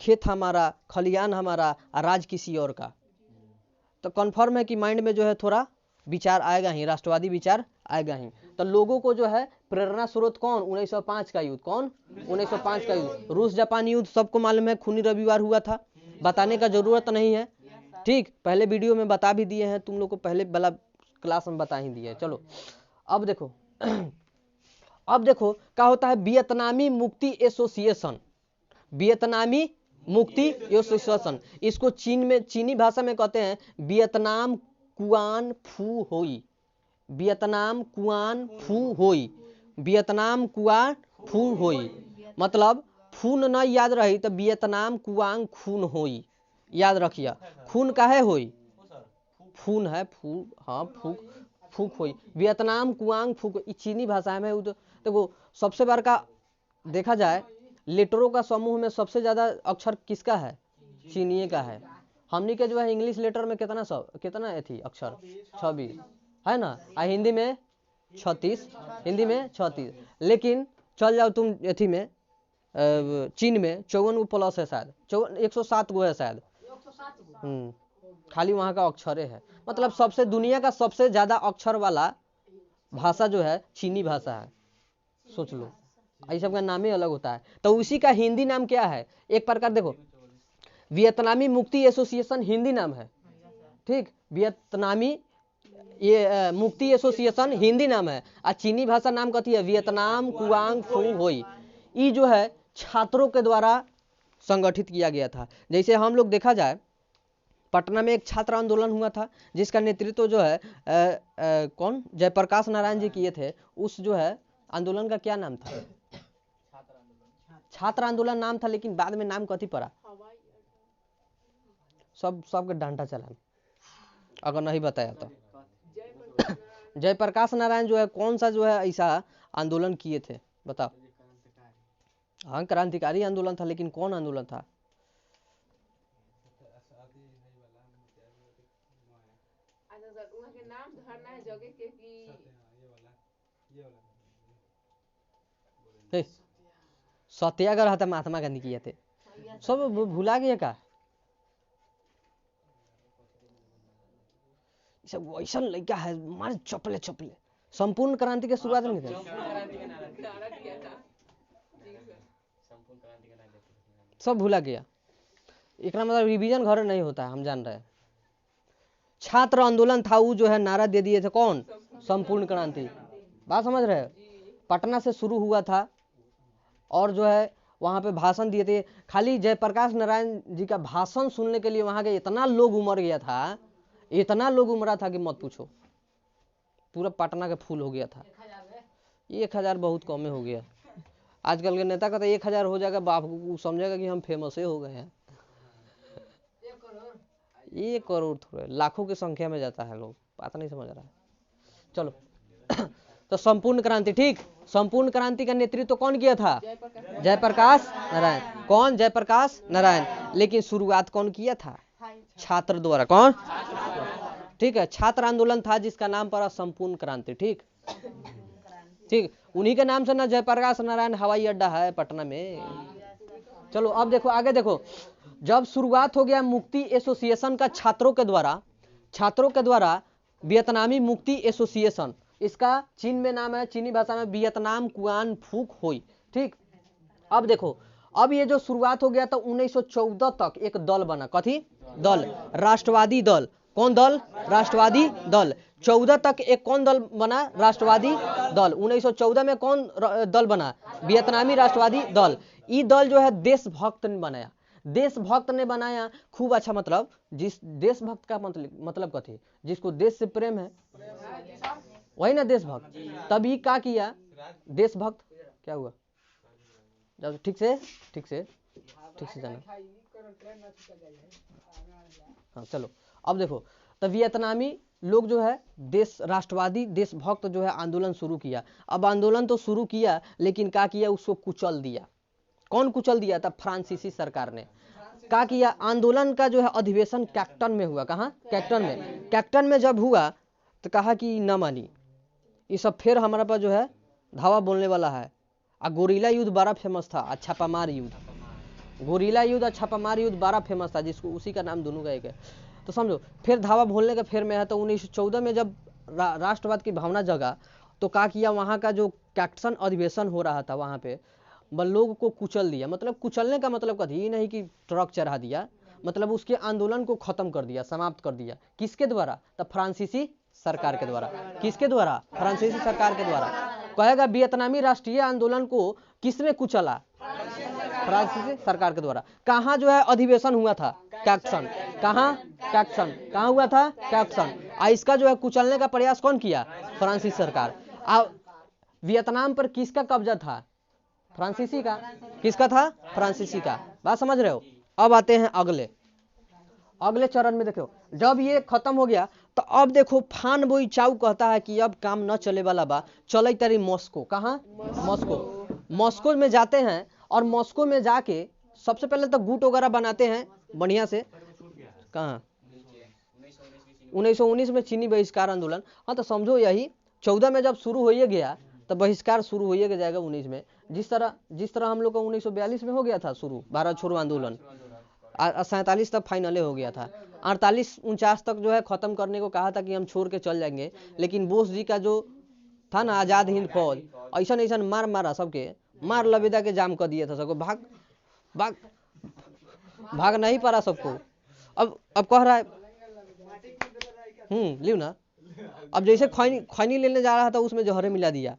खेत हमारा, खलियान हमारा, राज किसी और का। तो कन्फर्म है कि माइंड में जो है थोड़ा विचार आएगा ही, राष्ट्रवादी विचार आएगा ही। तो लोगों को जो है प्रेरणा स्रोत कौन? 1905 का युद्ध। कौन? 1905 का युद्ध। रूस जापान युद्ध सबको मालूम है, खूनी रविवार हुआ था, बताने का जरूरत नहीं है, ठीक, पहले वीडियो में बता भी दिए हैं तुम लोग को, पहले वाला क्लास में बता ही दिए। चलो अब देखो क्या होता है? वियतनामी मुक्ति एसोसिएशन। वियतनामी मुक्ति एसोसिएशन, इसको चीनी भाषा में कहते हैं वियतनाम कुआन फू होई। वियतनाम कुआन फू होई। वियतनाम कुआन फू होई मतलब खून न याद रही तो वियतनाम कुआंग खून होई, याद रखिए। खून काहे होई, फून है, फू, हाँ फूक, फूक होई। वियतनाम कुआंग फूक, चीनी भाषा में देखो सबसे बड़का देखा जाए लेटरों का समूह में सबसे ज्यादा अक्षर किसका है, चीनिये का है। हमनी के जो है इंग्लिश लेटर में कितना थी अक्षर, 26 है ना, आ हिंदी में 36, हिंदी में 36। लेकिन चल जाओ तुम एथी में चीन में 54 गो प्लस है शायद, 107 गो है शायद। खाली वहाँ का अक्षरे है। मतलब सबसे दुनिया का सबसे ज्यादा अक्षर वाला भाषा जो है चीनी भाषा है। सोच लो, ये सब का नाम ही अलग होता है। तो उसी का हिंदी नाम क्या है, एक प्रकार देखो वियतनामी मुक्ति एसोसिएशन हिंदी नाम है, ठीक। वियतनामी ये मुक्ति एसोसिएशन हिंदी नाम है, और चीनी भाषा नाम कथी है, वियतनाम कुआंग फू होई। ये जो है छात्रों के द्वारा संगठित किया गया था। जैसे हम लोग देखा जाए पटना में एक छात्र आंदोलन हुआ था जिसका नेतृत्व जो है कौन, जयप्रकाश नारायण जी किए थे। उस जो है आंदोलन का क्या नाम था, छात्र आंदोलन नाम था, लेकिन बाद में नाम कथी पड़ा, सबके डांटा चला अगर नहीं बताया तो। जयप्रकाश नारायण जो है कौन सा जो है ऐसा आंदोलन किए थे बताओ। हाँ क्रांतिकारी आंदोलन था, लेकिन कौन आंदोलन था, सत्याग्रह था, महात्मा गांधी किए थे। सब भुला गया का, सब वैसा लड़का है मारे चपले चपले। संपूर्ण क्रांति के शुरुआत नहीं थे, सब भुला गया। एक मतलब रिवीजन घर नहीं होता है, हम जान रहे हैं। छात्र आंदोलन था, वो जो है नारा दे दिए थे कौन, संपूर्ण क्रांति। बात समझ रहे हैं, पटना से शुरू हुआ था और जो है वहां पे भाषण दिए थे। खाली जयप्रकाश नारायण जी का भाषण सुनने के लिए वहां के इतना लोग उमड़ गया था, इतना लोग उमड़ा था कि मत पूछो, पूरा पटना का फूल हो गया था। 1000 बहुत कम हो गया। आजकल के नेता का तो 1000 हो जाएगा, बाप को समझेगा कि हम फेमस हो गए हैं। 1 करोड़ थोड़े, लाखों की संख्या में जाता है लोग, बात नहीं समझ रहा है। चलो तो संपूर्ण क्रांति, ठीक। संपूर्ण क्रांति का नेतृत्व कौन किया था, जयप्रकाश नारायण। कौन, जयप्रकाश नारायण। लेकिन शुरुआत कौन किया था, छात्र द्वारा। कौन, ठीक है, छात्र आंदोलन था जिसका नाम पड़ा संपूर्ण क्रांति, ठीक ठीक। उन्हीं के नाम से ना जयप्रकाश नारायण हवाई अड्डा है पटना में। चलो अब देखो आगे देखो, जब शुरुआत हो गया मुक्ति एसोसिएशन का छात्रों के द्वारा वियतनामी मुक्ति एसोसिएशन, इसका चीन में नाम है, चीनी भाषा में वियतनाम कुआन फूक होई, ठीक। अब देखो, अब ये जो शुरुआत हो गया तो 1914 तक एक दल बना, कथी दल, राष्ट्रवादी दल। कौन दल, राष्ट्रवादी दल। 14 तक एक कौन दल बना, राष्ट्रवादी दल। 1914 में कौन दल बना, वियतनामी राष्ट्रवादी दल। ये दल जो है देशभक्त ने बनाया, देशभक्त ने बनाया, खूब अच्छा। मतलब जिस देशभक्त का मतलब कथी, जिसको देश से प्रेम है वही ना देशभक्त। तभी क्या किया देशभक्त, क्या हुआ, जब ठीक से जाना। हाँ चलो अब देखो, तो वियतनामी लोग जो है देश राष्ट्रवादी देशभक्त जो है आंदोलन शुरू किया। अब आंदोलन तो शुरू किया, लेकिन क्या किया, उसको कुचल दिया। कौन कुचल दिया था, फ्रांसीसी सरकार ने। क्या किया, आंदोलन का जो है अधिवेशन कैक्टन में हुआ। कहाँ, कैक्टन में। कैक्टन में जब हुआ तो कहा कि न मानी, ये सब फिर हमारे पास जो है धावा बोलने वाला है। गोरिल्ला युद्ध बड़ा फेमस था, छापामार युद्ध, गोरिल्ला युद्ध और छापामार युद्ध बड़ा फेमस था, जिसको उसी का नाम दोनों का एक है। तो समझो फिर धावा बोलने का फिर में है। तो 1914 में जब राष्ट्रवाद की भावना जगा तो क्या किया, वहाँ का जो कैक्टन अधिवेशन हो रहा था वहाँ पे लोगों को कुचल दिया। मतलब कुचलने का मतलब कथी, ये नहीं कि ट्रक चढ़ा दिया, मतलब उसके आंदोलन को खत्म कर दिया, समाप्त कर दिया। किसके द्वारा, तब फ्रांसीसी सरकार के द्वारा। किसके द्वारा, फ्रांसीसी सरकार के द्वारा। कहेगा वियतनामी राष्ट्रीय आंदोलन को किसने कुचला, फ्रांसीसी सरकार के द्वारा। कहाँ जो है अधिवेशन हुआ था, कैक्टन। कहाँ, कैक्टन। कहाँ हुआ था, कैक्टन। इसका जो है कुचलने का प्रयास कौन किया, फ्रांसीसी सरकार। वियतनाम पर किसका कब्जा था, फ्रांसीसी का। किसका था? फ्रांसीसी का। बात समझ रहे हो? अब आते हैं अगले चरण में। देखो जब ये खत्म हो गया तो अब देखो फान बोई चाउ कहता है कि अब काम न चले वाला बा, चले तारी मॉस्को। कहाँ? मॉस्को में जाते हैं और मॉस्को में जाके सबसे पहले तो गुट वगैरह बनाते हैं बढ़िया से। कहाँ? 1919 में चीनी बहिष्कार आंदोलन। हाँ तो समझो यही 14 में जब शुरू हो ही गया तो बहिष्कार शुरू हो ही जाएगा 19 में। जिस तरह हम लोग का 1942 में हो गया था शुरू भारत छोड़ो आंदोलन, 47 तक फाइनल हो गया था। 48-49 तक जो है खत्म करने को कहा था कि हम छोड़ के चल जाएंगे, लेकिन बोस जी का जो था ना आजाद हिंद फौज, ऐसा मारा सबके, मार लबेदा के जाम कर दिया था सबको। भाग नहीं पारा सबको। अब कह रहा है लियो ना। अब जैसे खैनी लेने जा रहा था उसमें जहर मिला दिया,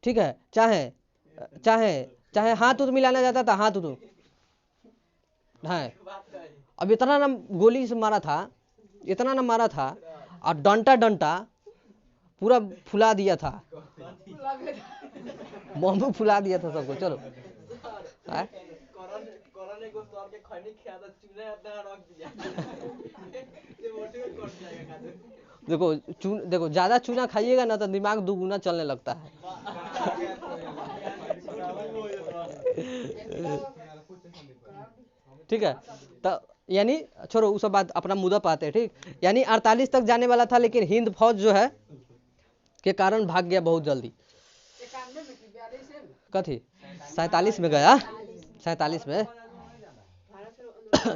ठीक है। चाहे हाथ उत मिलाना जाता था, हाथ उत है। अब इतना ना गोली से मारा था और डंटा पूरा फुला दिया था, बम्बू फुला दिया था सबको। चलो देखो ज्यादा चूना खाइएगा ना तो दिमाग दुगुना चलने लगता है। ठीक है, तो यानी छोड़ो उस बात, अपना मुद्दा पाते हैं। ठीक, यानी 48 तक जाने वाला था, लेकिन हिंद फौज जो है के कारण भाग गया बहुत जल्दी। कथी 47 में गया? 47 में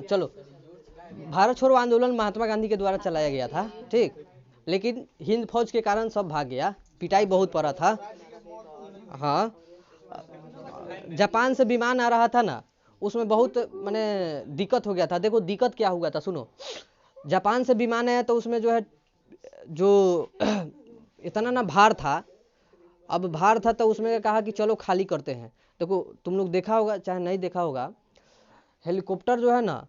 चलो, भारत छोड़ो आंदोलन महात्मा गांधी के द्वारा चलाया गया था, ठीक, लेकिन हिंद फौज के कारण सब भाग गया, पिटाई बहुत पड़ा था। हाँ, जापान से विमान आ रहा था ना, उसमें बहुत माने दिक्कत हो गया था। देखो दिक्कत क्या हुआ था, सुनो। जापान से विमान आया तो उसमें जो है जो इतना ना भार था, अब भार था तो उसमें कहा कि चलो खाली करते हैं। देखो तुम लोग देखा होगा चाहे नहीं देखा होगा, हेलीकॉप्टर जो है ना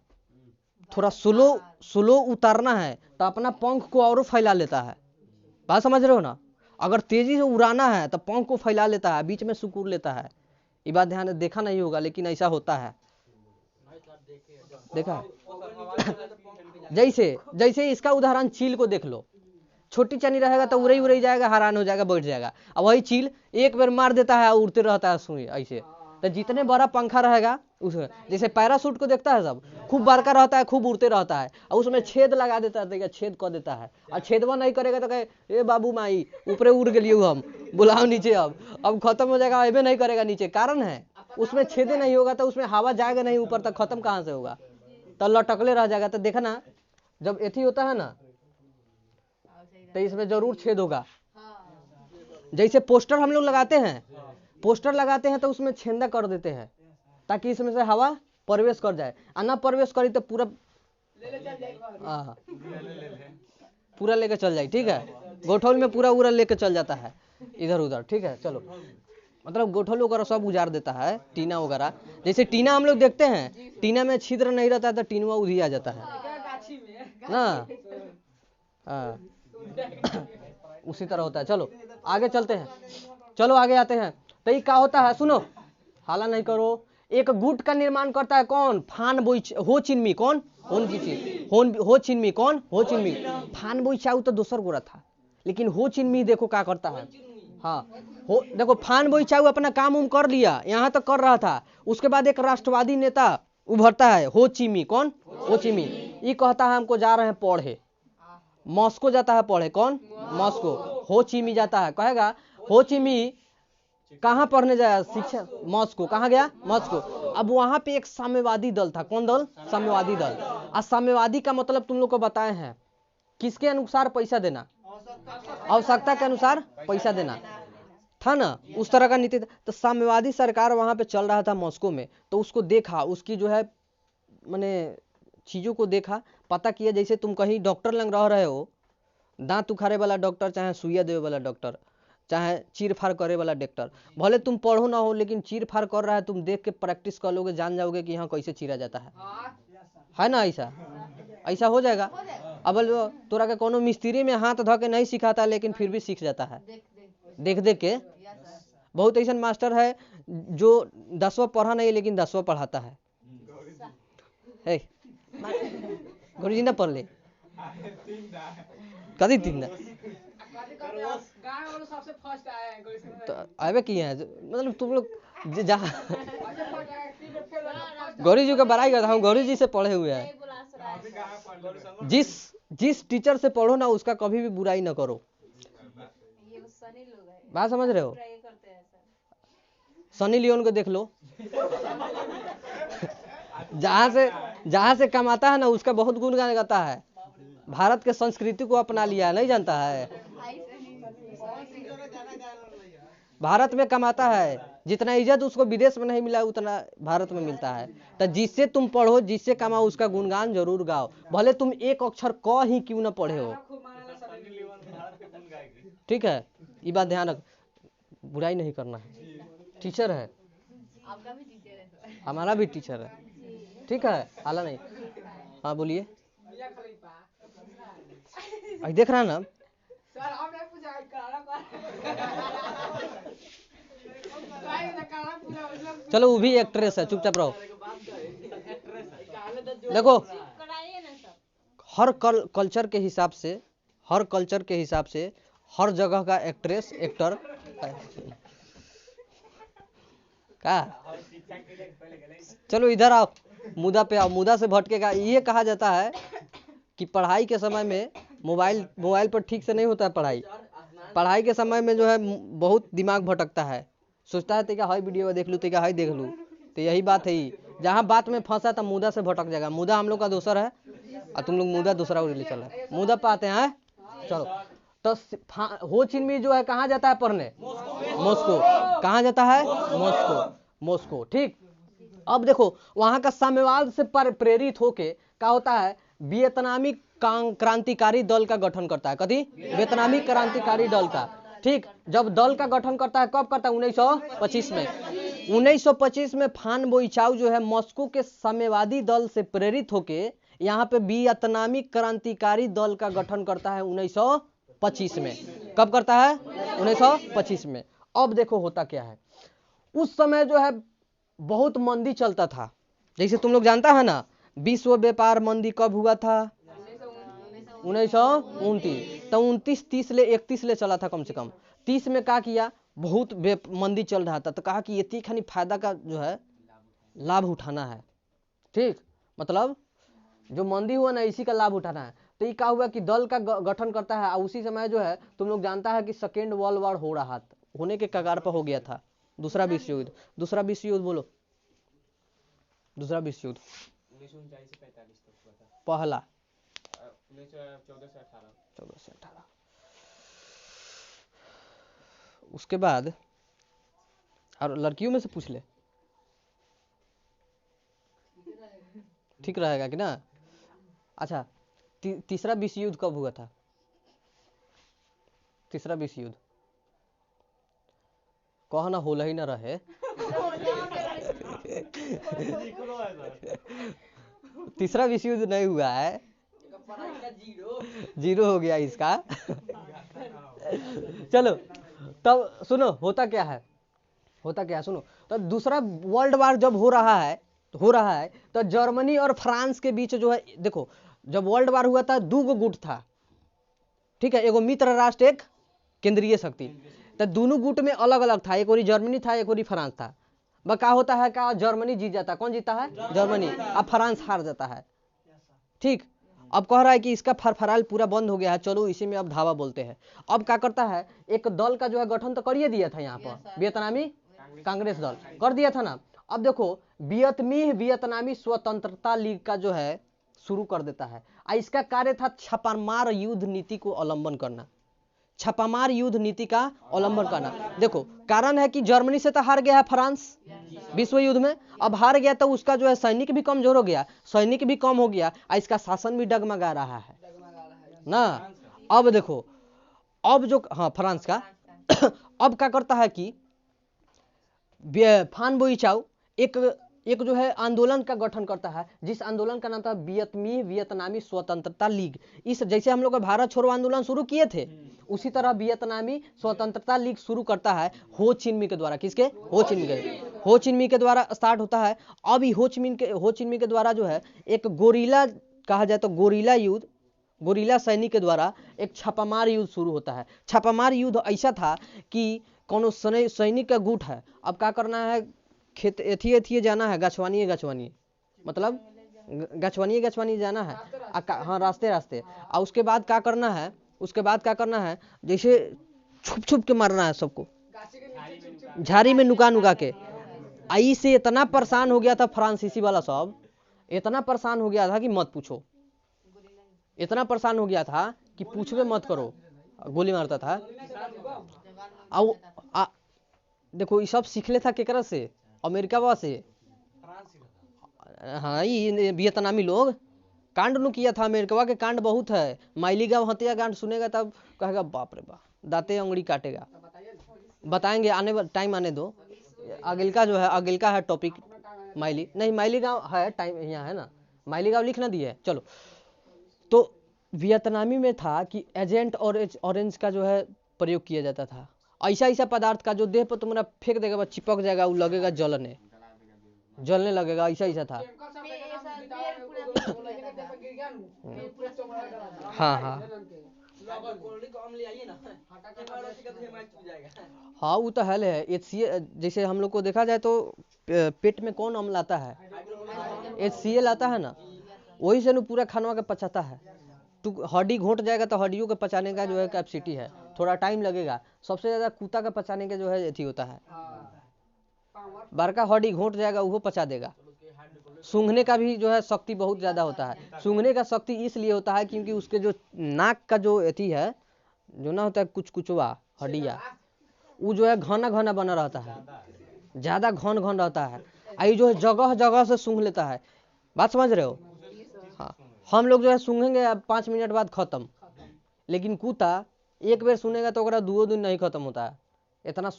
थोड़ा स्लो उतारना है तो अपना पंख को और फैला लेता है। बात समझ रहे हो ना? अगर तेजी से उड़ाना है तो पंख को फैला लेता है, बीच में सुकून लेता है। ये बात ध्यान देखा नहीं होगा, लेकिन ऐसा होता है, देखा। जैसे इसका उदाहरण चील को देख लो, छोटी चनी रहेगा तो उड़े उड़े जाएगा, हैरान हो जाएगा, बैठ जाएगा। अब वही चील एक बार मार देता है, उड़ते रहता है सुई ऐसे। तो जितने बड़ा पंखा रहेगा उसमें, जैसे पैरासूट को देखता है सब, खूब बड़का रहता है, खूब उड़ते रहता है, और उसमें छेद लगा देता है, छेद कर देता है। और छेदवा नहीं करेगा तो कहे ए बाबू माई ऊपरे उड़ गलियो, हम बुलाओ नीचे। अब खत्म हो जाएगा, अबे नहीं करेगा नीचे। कारण है उसमें छेदे नहीं होगा तो उसमें हवा जाएगा नहीं ऊपर तक, खत्म कहाँ से होगा, तो लटकले रह जाएगा। तो देखा ना, जब एथी होता है ना तो इसमें जरूर छेद होगा। जैसे पोस्टर हम लोग लगाते हैं तो उसमें छेदा कर देते हैं ताकि इसमें से हवा प्रवेश कर जाए, और ना प्रवेश करी तो पूरा लेके चल जाए। ठीक है, गोठौल में पूरा लेके चल जाता है इधर उधर। ठीक है, चलो, मतलब गोठौल वगैरह सब उजाड़ देता है, टीना वगैरह। जैसे टीना हम लोग देखते हैं, टीना में छिद्र नहीं रहता है तो टीनवा उधी आ जाता है ना। उसी तरह होता है। चलो आगे चलते हैं, चलो आगे आते हैं। तो ये क्या होता है, सुनो, हाला नहीं करो। एक गुट का निर्माण करता है कौन? फान बोई हो चिन्मी। कौन? हो चिन्मी। कौन? हो चिन्मी। फान बोई चाउ तो दूसर गोरा था, लेकिन हो चिन्मी देखो क्या करता है। हाँ, देखो फान बोई चाउ अपना काम उम कर लिया, यहाँ तक कर रहा था। उसके बाद एक राष्ट्रवादी नेता उभरता है, हो चिमी। कौन? हो चिमी। ये कहता है हमको जा रहे हैं पढ़े, मॉस्को जाता है पढ़े। कौन? मॉस्को। हो चिमी जाता है, कहेगा हो चिमी कहाँ पढ़ने जाया? शिक्षा। मॉस्को। कहाँ गया? मॉस्को। अब वहां पे एक साम्यवादी दल था। कौन दल? साम्यवादी दल। और साम्यवादी का मतलब तुम लोग को बताए हैं, किसके अनुसार पैसा देना? आवश्यकता के अनुसार पैसा देना था ना, उस तरह का नीति था। तो साम्यवादी सरकार वहां पे चल रहा था मॉस्को में, तो उसको देखा, उसकी जो है मैंने चीजों को देखा, पता किया। जैसे तुम कहीं डॉक्टर लग रह रहे हो, दांत उखाड़े वाला डॉक्टर, चाहे सुइया देवे वाला डॉक्टर, चाहे चीर फाड़ करे वाला डॉक्टर, भले तुम पढ़ो ना हो, लेकिन चीर फाड़ कर रहा है, तुम देख के प्रैक्टिस कर लोगे, जान जाओगे कि यहाँ कैसे चीरा जाता है ना। ऐसा हो जाएगा। अब तोरा के कोनो मिस्त्री में हाथ धो के नहीं सिखाता, लेकिन फिर भी सीख जाता है देख देख के। बहुत ऐसा मास्टर है जो 10वां पढ़ा नहीं लेकिन 10वां पढ़ाता है? गुरु जी ना पढ़ ले कभी 3 तो आवे किए हैं मतलब तुम लोग जहाँ गौरी जी का बड़ाई करता हूँ, गौरी जी से पढ़े हुए हैं। जिस टीचर से पढ़ो ना उसका कभी भी बुराई ना करो, बात समझ रहे हो? सनी लियोन को देख लो, जहाँ से कमाता है ना उसका बहुत गुणगान गाता है, भारत के संस्कृति को अपना लिया है, नहीं जानता है? भारत में कमाता है, जितना इज्जत उसको विदेश में नहीं मिला उतना भारत में मिलता है। तो जिससे तुम पढ़ो, जिससे कमाओ, उसका गुणगान जरूर गाओ, भले तुम एक अक्षर क ही क्यों ना पढ़े हो। ठीक है, ये बात ध्यान रख, बुराई नहीं करना है। टीचर है, हमारा भी टीचर है, ठीक है, आला नहीं। हाँ बोलिए, देख रहा है ना? चलो वो भी एक्ट्रेस है, चुपचाप रहो। देखो हर कल्चर के हिसाब से, हर कल्चर के हिसाब से हर जगह का एक्ट्रेस एक्टर का। चलो इधर आओ, मुद्दा पे आओ, मुद्दा से भटकेगा। ये कहा जाता है कि पढ़ाई के समय में मोबाइल पर ठीक से नहीं होता है पढ़ाई के समय में जो है बहुत दिमाग भटकता है, सोचता है तेका हाई वीडियो देख लूँ, तेका हाई देख लूँ। तो यही बात है, जहाँ बात में फंसा तो मुद्दा से भटक जाएगा। मुद्दा हम लोग का दूसरा है और तुम लोग मुद्दा दूसरा ले चल रहे। मुद्दा पे आते हैं। चलो तो हो चिन मिन्ह जो है कहाँ जाता है पढ़ने? मॉस्को। कहाँ जाता है? मॉस्को। ठीक, अब देखो वहां का साम्यवाद से प्रेरित होके क्या होता है, वियतनामी क्रांतिकारी दल का गठन करता है। कभी वियतनामी क्रांतिकारी दल का, ठीक, जब दल का गठन करता है कब करता है? 1925 में। 1925 में फान बोइचाउ जो है मॉस्को के साम्यवादी दल से प्रेरित होके यहाँ पे वियतनामी क्रांतिकारी दल का गठन करता है 1925 में। कब करता है? 1925 में। अब देखो होता क्या है, उस समय जो है बहुत मंदी चलता था। जैसे तुम लोग जानता है ना, विश्व व्यापार मंदी कब हुआ था? 1929। तो 29-30 ले 31 ले चला था कम से कम। 30 में क्या किया, बहुत मंदी चल रहा था तो कहा कि ये खानी फायदा का जो है लाभ उठाना है। ठीक, मतलब जो मंदी हुआ ना इसी का लाभ उठाना है। तो ये क्या हुआ कि दल का गठन करता है। उसी समय जो है तुम लोग जानता है कि सेकेंड वर्ल्ड वॉर हो रहा था, होने के कगार पर हो गया था। दूसरा विश्व युद्ध। दूसरा विश्व युद्ध बोलो, दूसरा विश्व युद्ध 1939 से 45 तक हुआ था। पहला 14 से 18। उसके बाद और लड़कियों में से पूछ ले, ठीक रहेगा कि ना? अच्छा, तीसरा विश्व युद्ध कब हुआ था? तीसरा विश्व युद्ध कहो ना, होला ही ना रहे। तीसरा विश्व युद्ध नहीं हुआ है, जीरो हो गया इसका। चलो तब सुनो होता क्या है, सुनो। तो दूसरा वर्ल्ड वार जब हो रहा है तो जर्मनी और फ्रांस के बीच जो है, देखो जब वर्ल्ड वार हुआ था 2 गुट था, ठीक है, एगो मित्र राष्ट्र एक केंद्रीय शक्ति। तो दोनों गुट में अलग अलग था, एक और जर्मनी था, एक और फ्रांस था। वह क्या होता है, क्या जर्मनी जीत जाता है? कौन जीता है? जर्मनी। अब फ्रांस हार जाता है। ठीक, अब कह रहा है कि इसका फरफराल पूरा बंद हो गया है, चलो इसी में अब धावा बोलते हैं। अब क्या करता है, एक दल का जो है गठन तो करिए दिया था यहाँ पर, वियतनामी कांग्रेस दल कर दिया था ना। अब देखो वियतनामी स्वतंत्रता लीग का जो है शुरू कर देता है। इसका कार्य था छापामार युद्ध नीति को अवलंबन करना, छापामार युद्ध नीति का अवलंबन करना। देखो कारण है कि जर्मनी से तो हार गया है फ्रांस विश्व युद्ध में, अब हार गया तो उसका जो है सैनिक भी कमजोर हो गया, सैनिक भी कम हो गया, इसका शासन भी डगमगा रहा है ना। अब देखो, अब जो फ्रांस का अब क्या करता है कि फान बोइचाउ एक एक जो है आंदोलन का गठन करता है, जिस आंदोलन का नाम था वियतनामी स्वतंत्रता लीग। इस जैसे हम लोग भारत छोड़ो आंदोलन शुरू किए थे, उसी तरह वियतनामी स्वतंत्रता लीग शुरू करता है हो चिन मिन के द्वारा। किसके? हो चिन मिन के द्वारा स्टार्ट होता है। अब हो चिन मिन के द्वारा जो है एक गोरिल्ला, कहा जाए तो गोरिल्ला युद्ध, गोरिल्ला सैनिक के द्वारा एक छापामार युद्ध शुरू होता है। छापामार युद्ध ऐसा था कि कोनो सैनिक का गुट है, अब क्या करना है, खेत एथिए जाना है, गछवानिए मतलब गछवानिए जाना है, हाँ रास्ते। और उसके बाद क्या करना है, जैसे छुप के मारना है सबको, झाड़ी में नुका के। आई से इतना परेशान हो गया था फ्रांसीसी वाला सब, इतना परेशान हो गया था कि मत पूछो, इतना परेशान हो गया था कि पूछवे मत करो, गोली मारता था। देखो ये सब सीख ले था केकरा से? अमेरिका से। हाँ, ये वियतनामी लोग कांड नु किया था। अमेरिका के कांड बहुत है। माइलीगांव हत्या कांड सुनेगा तब कहेगा बाप रे बाप, दांते अंगुली काटेगा। बताएंगे, आने टाइम आने दो। अगिलका है टॉपिक माइलीगांव है, टाइम यहाँ है ना, माइलीगांव लिख ना दिए। चलो, तो वियतनामी में था कि एजेंट ऑरेंज का जो है प्रयोग किया जाता था। ऐसा पदार्थ का जो देह पर तुम्हारा फेंक देगा, बस चिपक जाएगा, वो लगेगा जलने लगेगा, ऐसा था। हाँ, वो तो हल है। जैसे हम लोग को देखा जाए तो पेट में कौन अम्ल आता है? HCl आता है ना, वही से पूरा खानवा का पचाता है। तू हड्डी घोट जाएगा तो हड्डियों के पचाने का जो है कैपेसिटी है, थोड़ा टाइम लगेगा। सबसे ज्यादा कुत्ता का पचाने का जो है एथी होता है, बड़का हड्डी घोट जाएगा वो पचा देगा। सूंघने का भी जो है शक्ति बहुत ज्यादा होता है। सूंघने का शक्ति इसलिए होता है क्योंकि उसके जो नाक का जो एथी है, जो ना होता है कुचवा हड्डिया, वो जो है घना बना रहता है, ज्यादा घन रहता है। आई जो है जगह से सूंघ लेता है। बात समझ रहे हो? हाँ, हम लोग जो है सूंघेंगे 5 मिनट बाद खत्म, लेकिन कुत्ता एक बेर सुनेगा तो 2 दिन नहीं खत्म होता है। इतना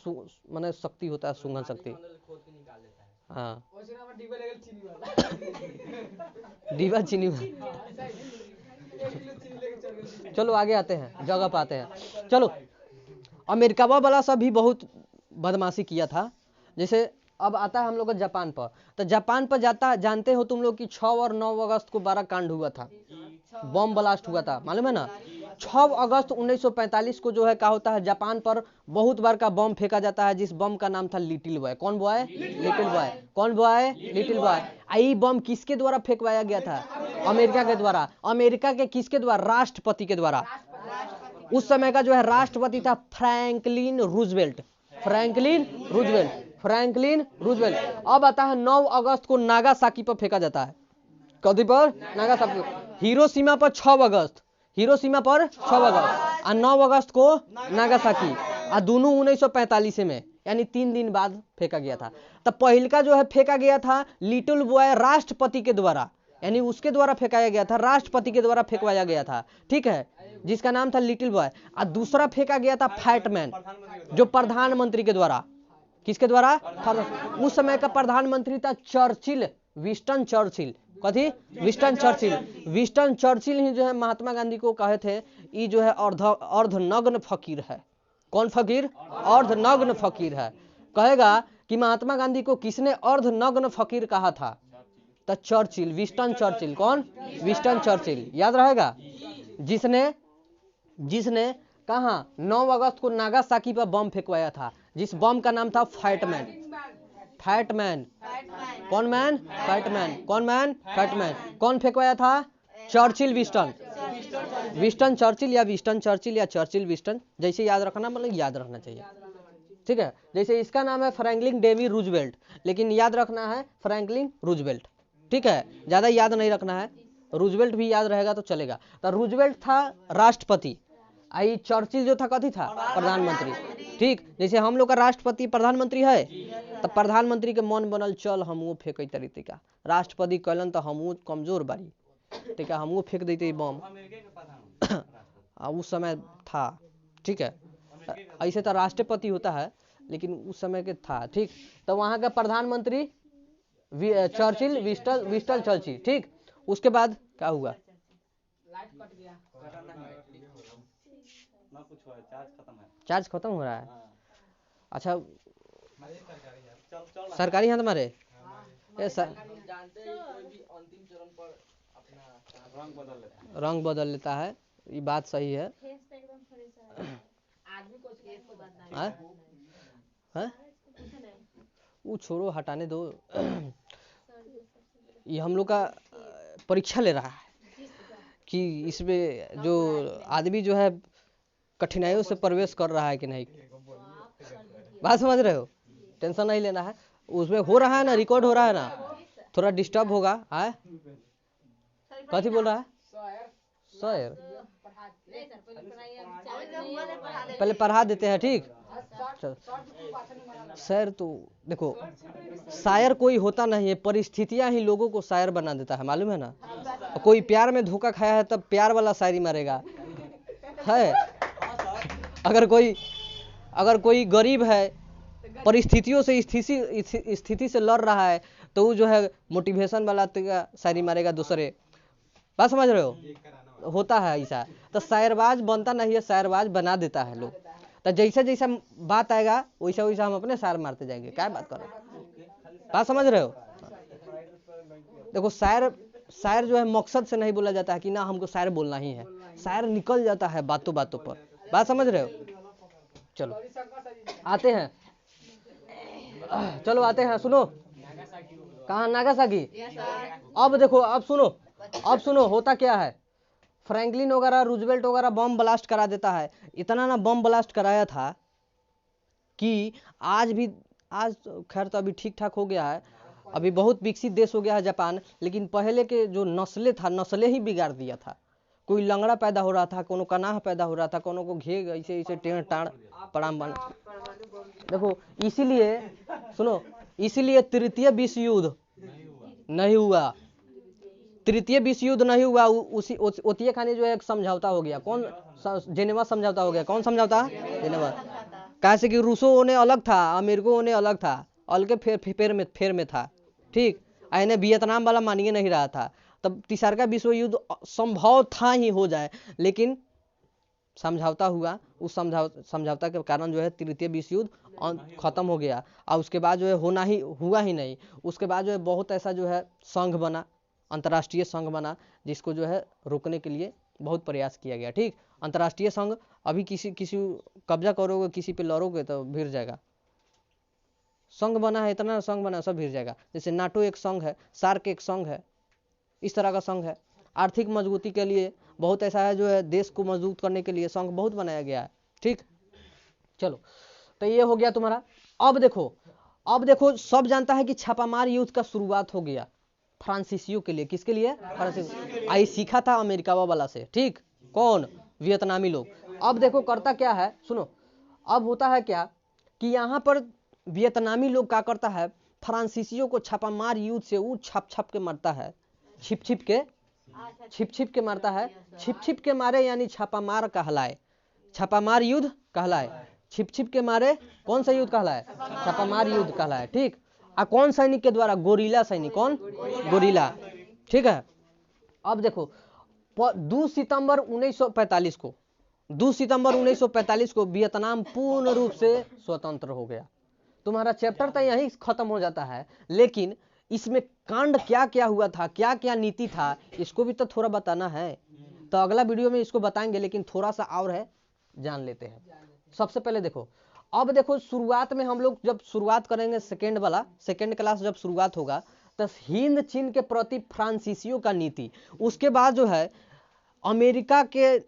माने शक्ति होता है, सूंघन शक्ति। हाँ, डिब्बा चीनी वाला। चलो आगे आते हैं, जगह पे आते हैं। चलो, अमेरिका वाला सब भी बहुत बदमाशी किया था। जैसे अब आता है हम लोग का जापान पर। तो जापान पर जानते हो तुम लोग कि 6 और 9 अगस्त को 12 कांड हुआ था, बम ब्लास्ट हुआ था, मालूम है ना? 6 अगस्त 1945 को जो है क्या होता है, जापान पर बहुत बार का बम फेंका जाता है, जिस बम का नाम था लिटिल बॉय। कौन बॉय? Little boy. कौन बॉय? Little boy. आई बम किसके द्वारा फेंकवाया गया था? अमेरिका के द्वारा। अमेरिका के किसके द्वारा? राष्ट्रपति के द्वारा। उस समय का जो है राष्ट्रपति था फ्रैंकलिन रूजवेल्ट। अब आता है 9 अगस्त को नागासाकी पर फेंका जाता है। कभी पर? नागासाकी। हिरोशिमा पर 6 अगस्त और 9 अगस्त को नागासाकी, और दोनों 1945 में, यानी 3 दिन बाद फेंका गया था। तब पहल का जो है फेंका गया था लिटिल बॉय राष्ट्रपति के द्वारा, यानी उसके द्वारा फेंकाया गया था, राष्ट्रपति के द्वारा फेंकवाया गया था, ठीक है, जिसका नाम था लिटिल बॉय। और दूसरा फेंका गया था फैटमैन, जो प्रधानमंत्री के द्वारा। किसके द्वारा? उस समय का प्रधानमंत्री था चर्चिल, विस्टन चर्चिल। कथी? विस्टन चर्चिल ही जो है महात्मा गांधी को कहे थे ये जो है अर्धनग्न फकीर है। कौन फकीर? अर्धनग्न फकीर है। कहेगा कि महात्मा गांधी को किसने अर्धनग्न फकीर कहा था? तो चर्चिल, विस्टन चर्चिल। कौन? विस्टन चर्चिल, याद रहेगा। जिसने कहा 9 अगस्त को नागासाकी पर बम फेंकवाया था, जिस बम का नाम था फैटमैन। कौन मैन? फैटमैन। कौन मैन? फैटमैन। कौन फेंकवाया था? चर्चिल विस्टन चर्चिल या चर्चिल विस्टन, जैसे याद रखना, मतलब याद रखना चाहिए, ठीक है। जैसे इसका नाम है फ्रैंकलिन डेवी रूजवेल्ट, लेकिन याद रखना है फ्रैंकलिन रूजवेल्ट, ठीक है, ज्यादा याद नहीं रखना है। रूजवेल्ट भी याद रहेगा तो चलेगा। तो रूजवेल्ट था राष्ट्रपति, आई चर्चिल जो था कथी था? प्रधानमंत्री, ठीक। जैसे हम लोग का राष्ट्रपति प्रधानमंत्री है, तो प्रधानमंत्री के मन बनल चल हमू फेंक तरीके का, राष्ट्रपति कहलन तो हमू कमजोर बारी, ठीक है, हमू फेंक देते बम। उस समय था, ठीक है, ऐसे तो राष्ट्रपति होता है, लेकिन उस समय के था, ठीक। तो वहां का प्रधानमंत्री चर्चिल, विस्टल चर्चिल, ठीक। उसके बाद क्या हुआ? चार्ज खत्म हो रहा है। अच्छा, सरकारी है तुम्हारे? रंग बदल लेता है, ये बात सही है। वो छोड़ो, हटाने दो। ये हम लोग का परीक्षा ले रहा है कि इसमें जो आदमी जो है कठिनाइयों से प्रवेश कर रहा है कि नहीं। बात समझ रहे हो? टेंशन नहीं लेना है, उसमें हो रहा है ना, रिकॉर्ड हो रहा है ना, थोड़ा डिस्टर्ब होगा। आए कथी बोल रहा है सर? पहले पढ़ा देते हैं, ठीक। शायर तो देखो, शायर कोई होता नहीं है, परिस्थितियां ही लोगों को शायर बना देता है, मालूम है ना। कोई प्यार में धोखा खाया है तब प्यार वाला शायरी मारेगा, है। अगर कोई गरीब है, परिस्थितियों से स्थिति से लड़ रहा है, तो वो जो है मोटिवेशन वाला शायरी मारेगा दूसरे। बात समझ रहे हो? होता है ऐसा। तो शायरबाज बनता नहीं है, शायरबाज बना देता है लोग। तो जैसा जैसा बात आएगा वैसा वैसा हम अपने शायर मारते जाएंगे। क्या बात कर रहे हो? बात समझ रहे हो? देखो, शायर जो है मकसद से नहीं बोला जाता है कि ना हमको शायर बोलना ही है, शायर निकल जाता है बातों बातों पर। बात समझ रहे हो? चलो आते हैं, चलो आते हैं। सुनो, कहाँ? नागासाकी। अब देखो, अब सुनो होता क्या है। फ्रैंकलिन वगैरह, रूजवेल्ट वगैरह बम ब्लास्ट करा देता है। इतना ना बम ब्लास्ट कराया था कि आज खैर तो अभी ठीक ठाक हो गया है, अभी बहुत विकसित देश हो गया है जापान, लेकिन पहले के जो नस्लें ही बिगाड़ दिया था। कोई लंगड़ा पैदा हो रहा था, कोनो कनाह पैदा हो रहा था, कोनो को घेग ऐसे टेढ़ टाड़ पड़ाम बन। देखो, इसीलिए तृतीय विश्व युद्ध नहीं हुआ। तृतीय विश्व युद्ध नहीं हुआ, उसी ओतिये खानी जो है एक समझौता हो गया। कौन? जेनेवा समझौता हो गया। कौन समझौता? जेनेवा। कैसे कि रूसों ने अलग था, अमेरिको ने अलग था, अलग फेर में था, ठीक। आने वियतनाम वाला मानिए नहीं रहा था। तब तीसरा विश्व युद्ध संभव था ही हो जाए, लेकिन समझौता हुआ। उस समझौता के कारण जो है तृतीय विश्व युद्ध खत्म हो गया। और उसके बाद जो है हुआ ही नहीं। उसके बाद जो है बहुत ऐसा जो है संघ बना, अंतर्राष्ट्रीय संघ बना, जिसको जो है रोकने के लिए बहुत प्रयास किया गया, ठीक। अंतर्राष्ट्रीय संघ अभी किसी कब्जा करोगे, किसी पे लड़ोगे तो भिड़ जाएगा। संघ बना है, इतना संघ बना, सब भिड़ जाएगा। जैसे नाटो एक संघ है, सार्क एक संघ है, इस तरह का संघ है। आर्थिक मजबूती के लिए बहुत ऐसा है जो है, देश को मजबूत करने के लिए संघ बहुत बनाया गया है, ठीक। चलो, तो ये हो गया तुम्हारा। अब देखो सब जानता है कि छापामार युद्ध का शुरुआत हो गया फ्रांसीसियों के लिए। किसके लिए? फ्रांसीसी। आई सीखा था अमेरिका वाला से, ठीक। कौन? वियतनामी लोग। अब देखो करता क्या है, सुनो। अब होता है क्या कि यहाँ पर वियतनामी लोग क्या करता है, फ्रांसीसियों को छापामार युद्ध से वो छप के मारता है, छिप छिप के मारता है। छिप के मारे यानी छापामार कहलाए, छापामार युद्ध कहलाए। छिप के मारे कौन सा युद्ध कहलाए? छापामार युद्ध कहलाए, ठीक। आ कौन सैनिक के द्वारा? गोरिल्ला सैनिक। कौन? गोरिल्ला, ठीक है। अब देखो 2 सितंबर 1945 को वियतनाम पूर्ण रूप से स्वतंत्र हो गया। तुम्हारा चैप्टर तो यहीं खत्म हो जाता है, लेकिन इसमें कांड क्या क्या हुआ था, क्या क्या नीति था, इसको भी तो थोड़ा बताना है। तो अगला वीडियो में इसको बताएंगे, लेकिन थोड़ा सा और है, जान लेते हैं। सबसे पहले देखो, अब देखो शुरुआत में हम लोग जब शुरुआत करेंगे सेकेंड क्लास जब शुरुआत होगा, तो हिंद चीन के प्रति फ्रांसीसियों का नीति, उसके बाद जो है अमेरिका के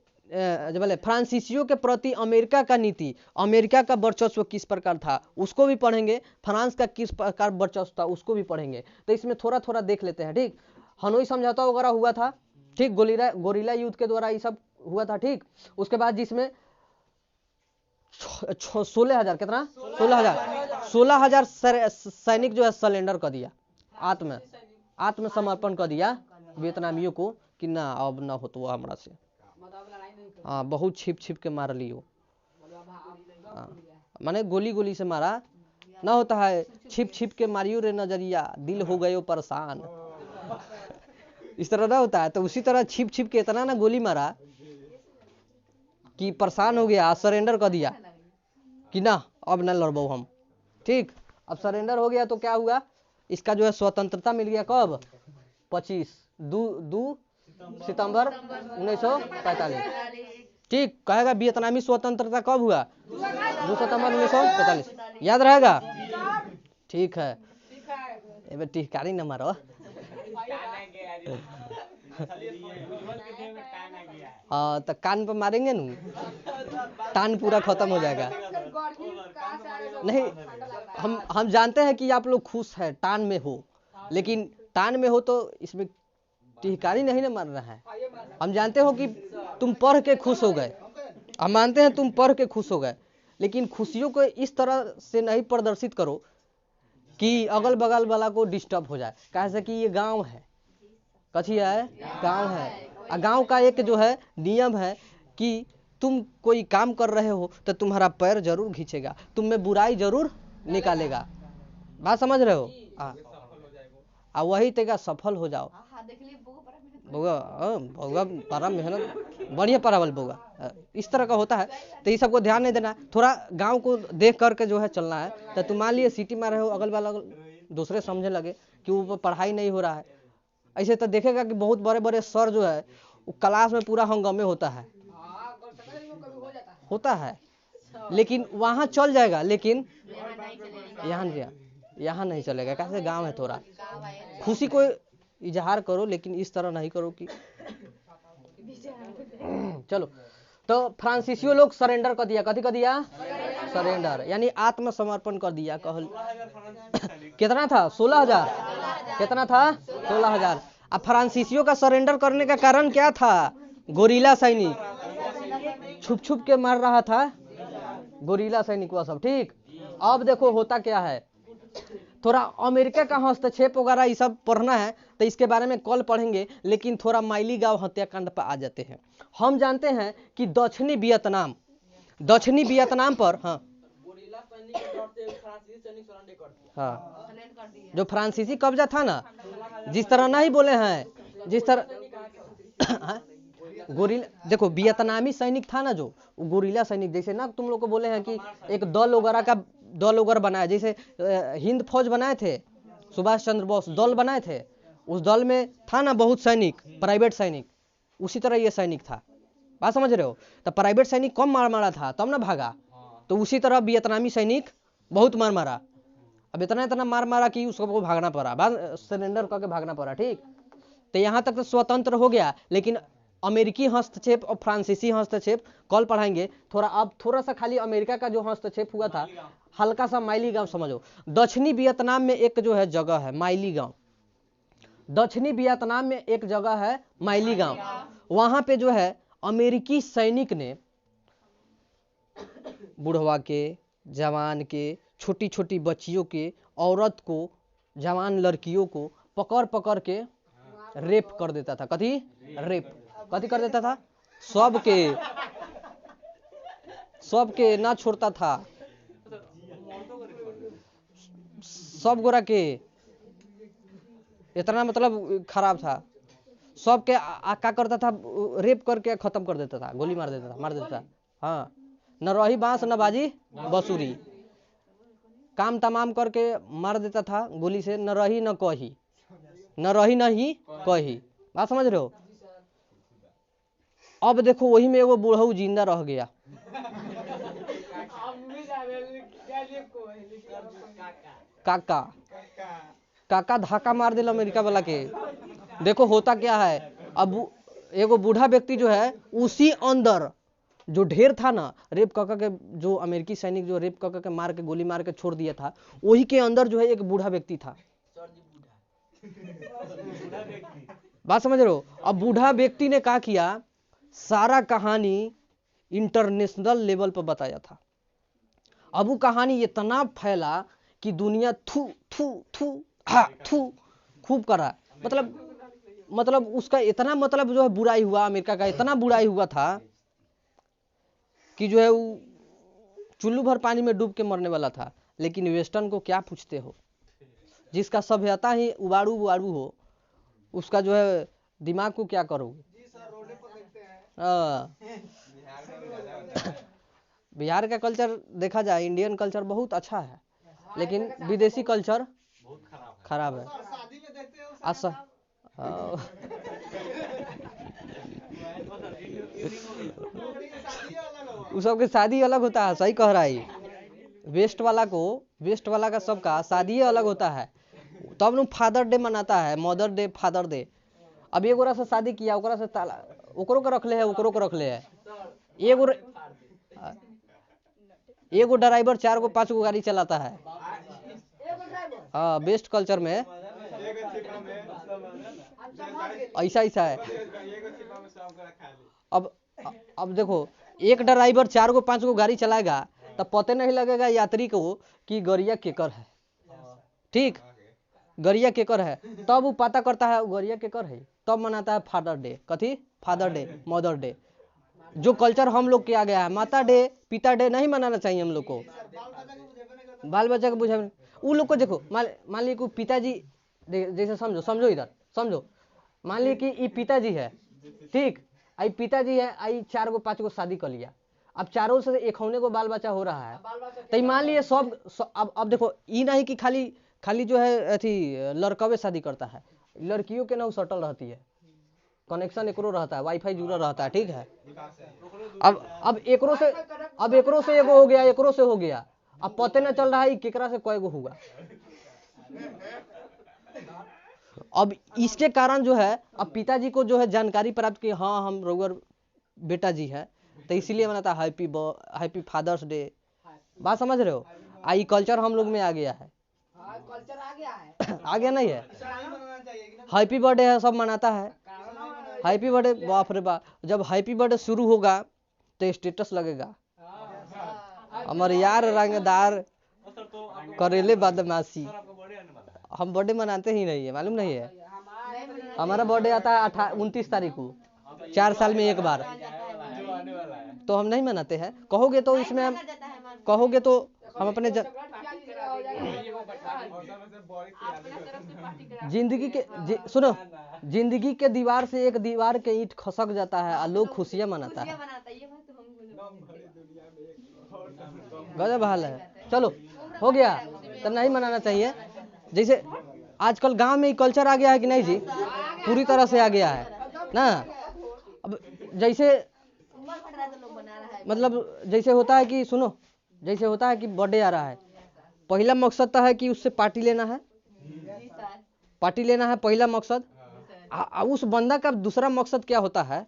फ्रांसीसियों के प्रति अमेरिका का नीति, अमेरिका का वर्चस्व किस प्रकार था उसको भी पढ़ेंगे, फ्रांस का किस प्रकार वर्चस्व था उसको भी पढ़ेंगे। तो इसमें थोड़ा थोड़ा देख लेते हैं, ठीक। हनोई समझौता वगैरह हुआ था, ठीक। गोरिल्ला युद्ध के द्वारा ये सब हुआ था, ठीक। उसके बाद जिसमें 16,000 कितना 16,000 सैनिक जो है सरेंडर कर दिया, आत्मसमर्पण कर दिया वियतनामियों को कि ना अब ना हो तो हमारा से। हाँ, बहुत छिप के मार लियो, माने गोली से मारा, ना होता है छिप छिप के मारियो रे नजरिया दिल हो गयो परेशान, इस तरह ना होता है। तो उसी तरह छिप छिप के इतना ना गोली मारा कि परेशान हो गया, सरेंडर कर दिया कि ना अब ना लड़बो हम। ठीक, अब सरेंडर हो गया तो क्या हुआ, इसका जो है स्वतंत्रता मिल गया कब, 2 सितंबर 1945। ठीक, कहेगा वियतनामी स्वतंत्रता कब हुआ, 2 सितंबर 1945, याद रहेगा। ठीक है, एबे टिहकारी न मारो। हाँ तो कान पर मारेंगे न, तान पूरा खत्म हो जाएगा। नहीं, हम जानते हैं कि आप लोग खुश हैं, टान में हो, लेकिन टान में हो तो इसमें टिहकारी नहीं ना मार रहा है। हम जानते हो कि तुम पढ़ के खुश हो गए, हम मानते हैं तुम पढ़ के खुश हो गए, लेकिन खुशियों को इस तरह से नहीं प्रदर्शित करो कि अगल बगल वाला को डिस्टर्ब हो जाए। कैसे कि ये गांव है, कथी है, गांव है। गांव का एक जो है नियम है कि तुम कोई काम कर रहे हो तो तुम्हारा पैर जरूर खींचेगा, तुम में बुराई जरूर निकालेगा। बात समझ रहे हो। वही तेगा सफल हो जाओ। बउआ बड़ा मेहनत, बढ़िया पढ़ावल बउआ, इस तरह का होता है। तो ये सबको ध्यान नहीं देना, थोड़ा गांव को देख करके जो है चलना है। तो तुम मान लिए सिटी में रहे हो, अगल बगल दूसरे समझने लगे कि वो पढ़ाई नहीं हो रहा है, ऐसे तो देखेगा कि बहुत बड़े बड़े सर जो है वो क्लास में पूरा हंगामे होता है लेकिन वहां चल जाएगा, लेकिन यहाँ नहीं चलेगा। कैसे गांव है, थोड़ा खुशी को इजहार करो, लेकिन इस तरह नहीं करो कि चलो। तो फ्रांसीसियो लोग सरेंडर कर दिया, कथी कर दिया, सरेंडर, यानी आत्मसमर्पण कर दिया। कहल कितना था, 16,000, कितना था, 16,000। अब फ्रांसीसियो का सरेंडर करने का कारण क्या था, गोरिल्ला सैनिक छुप छुप के मार रहा था, गोरिल्ला सैनिक वह सब। ठीक, अब देखो होता क्या है, थोड़ा अमेरिका का हस्तक्षेप वगैरह ये सब पढ़ना है तो इसके बारे में कल पढ़ेंगे, लेकिन थोड़ा माइलीगांव हत्याकांड पर आ जाते हैं। हम जानते हैं कि दक्षिणी वियतनाम पर, हाँ जो फ्रांसीसी कब्जा था ना, जिस तरह नहीं बोले हैं, जिस तरह गोरिल्ला, देखो वियतनामी सैनिक था ना, जो गोरिल्ला सैनिक, जैसे ना तुम लोग को बोले हैं कि एक दल वगैरह बनाया, जैसे हिंद फौज बनाए थे, सुभाष चंद्र बोस दल बनाए थे, उस दल में था ना बहुत सैनिक, प्राइवेट सैनिक, उसी तरह ये सैनिक था। बात समझ रहे हो। तो प्राइवेट सैनिक कम मारा था तब ना भागा, तो उसी तरह वियतनामी सैनिक बहुत मारा। अब इतना मारा कि उसको भागना पड़ा, सरेंडर करके भागना पड़ा। ठीक, तो यहाँ तक तो स्वतंत्र हो गया, लेकिन अमेरिकी हस्तक्षेप और फ्रांसीसी हस्तक्षेप कल पढ़ाएंगे। अब थोड़ा सा खाली अमेरिका का जो हस्तक्षेप हुआ था, हल्का सा माइलीगांव समझो। दक्षिणी वियतनाम में एक जो है जगह है माइलीगांव, दक्षिणी वियतनाम में एक जगह है माइलीगांव, वहां पे जो है अमेरिकी सैनिक ने बुढ़वा के, जवान के, छोटी छोटी बच्चियों के, औरत को, जवान लड़कियों को पकड़ पकड़ के रेप कर देता था। कथी कर देता था, सबके ना छोड़ता था, सब गोरा के, इतना मतलब खराब था। सबके क्या करता था, रेप करके खत्म कर देता था, गोली मार देता था। हाँ, न रही बांस न बाजी बसुरी, काम तमाम करके मार देता था गोली से, न रही न कही। बात समझ रहे हो। अब देखो वही में वो बूढ़ऊ जिंदा रह गया। काका धक्का मार दिला अमेरिका वाला के। देखो होता क्या है, अब एगो बूढ़ा व्यक्ति जो है, उसी अंदर जो ढेर था ना रेप काका के, जो अमेरिकी सैनिक जो रेप काका के मार के गोली मार के छोड़ दिया था, वही के अंदर जो है एक बूढ़ा व्यक्ति था। बात समझ रहे हो। अब बूढ़ा व्यक्ति ने क्या किया, सारा कहानी इंटरनेशनल लेवल पर बताया था। अब वो कहानी इतना फैला कि दुनिया थू थू थू हा थू खूब करा। मतलब उसका इतना मतलब जो है बुराई हुआ, अमेरिका का इतना बुराई हुआ था कि जो है वो चुल्लू भर पानी में डूब के मरने वाला था। लेकिन वेस्टर्न को क्या पूछते हो? जिसका सभ्यता ही उबाड़ू उबाड़ू हो, उसका जो है दिमाग को क्या करोगे? बिहार का कल्चर देखा जाए, इंडियन कल्चर बहुत अच्छा है, लेकिन विदेशी कल्चर खराब है। उस सबके शादी अलग होता है, सही कह रहा है। वेस्ट वाला का सबका शादी अलग होता है, तब न फादर डे मनाता है, मदर डे, फादर डे। अब एगो से शादी किया, ओकरा से ताला ओकरो के रखले है, ओकरो के रखले है। एगो ड्राइवर 4 गो 5 गो गाड़ी चलाता है। हाँ, बेस्ट कल्चर में ऐसा है। अब देखो, एक ड्राइवर 4 गो 5 गो गाड़ी चलाएगा तब पता नहीं लगेगा यात्री को कि गरिया केकर है। ठीक, गरिया केकर है, तब वो पता करता है गरिया केकर है, तब मनाता है फादर डे। कथी? Father day, mother day. जो कल्चर हम लोग के आ गया है, माता डे, पिता डे नहीं मनाना चाहिए हम लोग को। बाल बच्चा को बुझे वो लोग को देखो, मान लीजिए को पिताजी, जैसे समझो इधर समझो, मान लीजिए कि ये पिताजी है, ठीक, आई पिताजी है, आई 4 गो 5 गो शादी कर लिया, अब चारों से एक होने को बाल बच्चा हो रहा है, तो मान लिए सब अब देखो, ये नहीं कि खाली जो है अथी लड़कवे शादी करता है, लड़कियों के ना सटल रहती है, कनेक्शन एकरो रहता है, वाईफाई जुड़ा रहता है, ठीक है। अब एकरो से एगो हो गया, एकरो से हो गया, अब पते न चल रहा है केकरा से कएगो हुआ। अब इसके कारण जो है, अब पिताजी को जो है जानकारी प्राप्त की, हाँ हम रघुवर बेटा जी है, तो इसीलिए मनाता हैप्पी फादर्स डे। बात समझ रहे हो? आई कल्चर हम लोग में आ गया है। कल्चर आ गया नहीं है? हैप्पी बर्थडे है, सब मनाता है हैप्पी बर्थडे। बाप रे बाप, जब हैप्पी बर्थडे शुरू होगा तो स्टेटस लगेगा, हमारे यार रंगदार करेले बदमाशी। हम बर्थडे मनाते ही नहीं है, मालूम नहीं है? हमारा बर्थडे आता है 29 तारीख को, 4 साल में एक बार, तो हम नहीं मनाते हैं। कहोगे तो इसमें हम कहोगे तो हम अपने सुनो, जिंदगी के दीवार से एक दीवार के ईंट खसक जाता है और लोग खुशियां मनाता है। गजब हाल है। चलो हो गया, तो नहीं मनाना चाहिए। जैसे आजकल गांव में कल्चर आ गया है कि नहीं जी? पूरी तरह से आ गया है ना। अब जैसे मतलब जैसे होता है कि सुनो, जैसे होता है कि बर्थडे आ रहा है, पहला मकसद तो है कि उससे पार्टी लेना है, पहला मकसद। उस बंदा का दूसरा मकसद क्या होता है?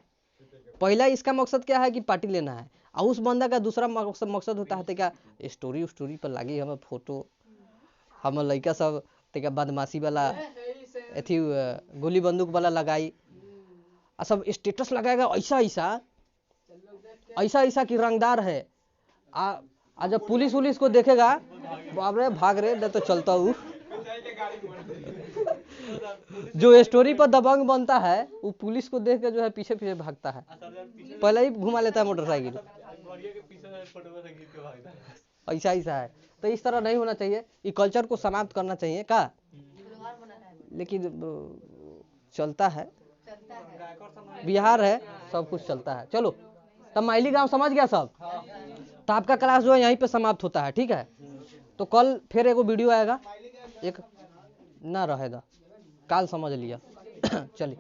पहला इसका मकसद क्या है कि पार्टी लेना है, और उस बंदा का दूसरा मकसद होता है तो क्या स्टोरी पर लगी हमें फोटो, हम लड़का सब तेका बदमाशी वाला अथी गोली बंदूक वाला लगाई, सब स्टेटस लगाएगा ऐसा कि रंगदार है। जब पुलिस को देखेगा, बाप रे भाग रे, नहीं तो चलता हूँ। जो स्टोरी पर दबंग बनता है वो पुलिस को देख के जो है पीछे भागता है, पहले ही घुमा लेता है मोटरसाइकिल। ऐसा है, तो इस तरह नहीं होना चाहिए। ये कल्चर को समाप्त करना चाहिए का, लेकिन चलता है, बिहार है, सब कुछ चलता है। चलो, तब माइली गांव समझ गया सब। तो आपका क्लास जो है यहीं पे समाप्त होता है, ठीक है। तो कल फिर एगो वीडियो आएगा, एक ना रहेगा, काल समझ लिया। चलिए।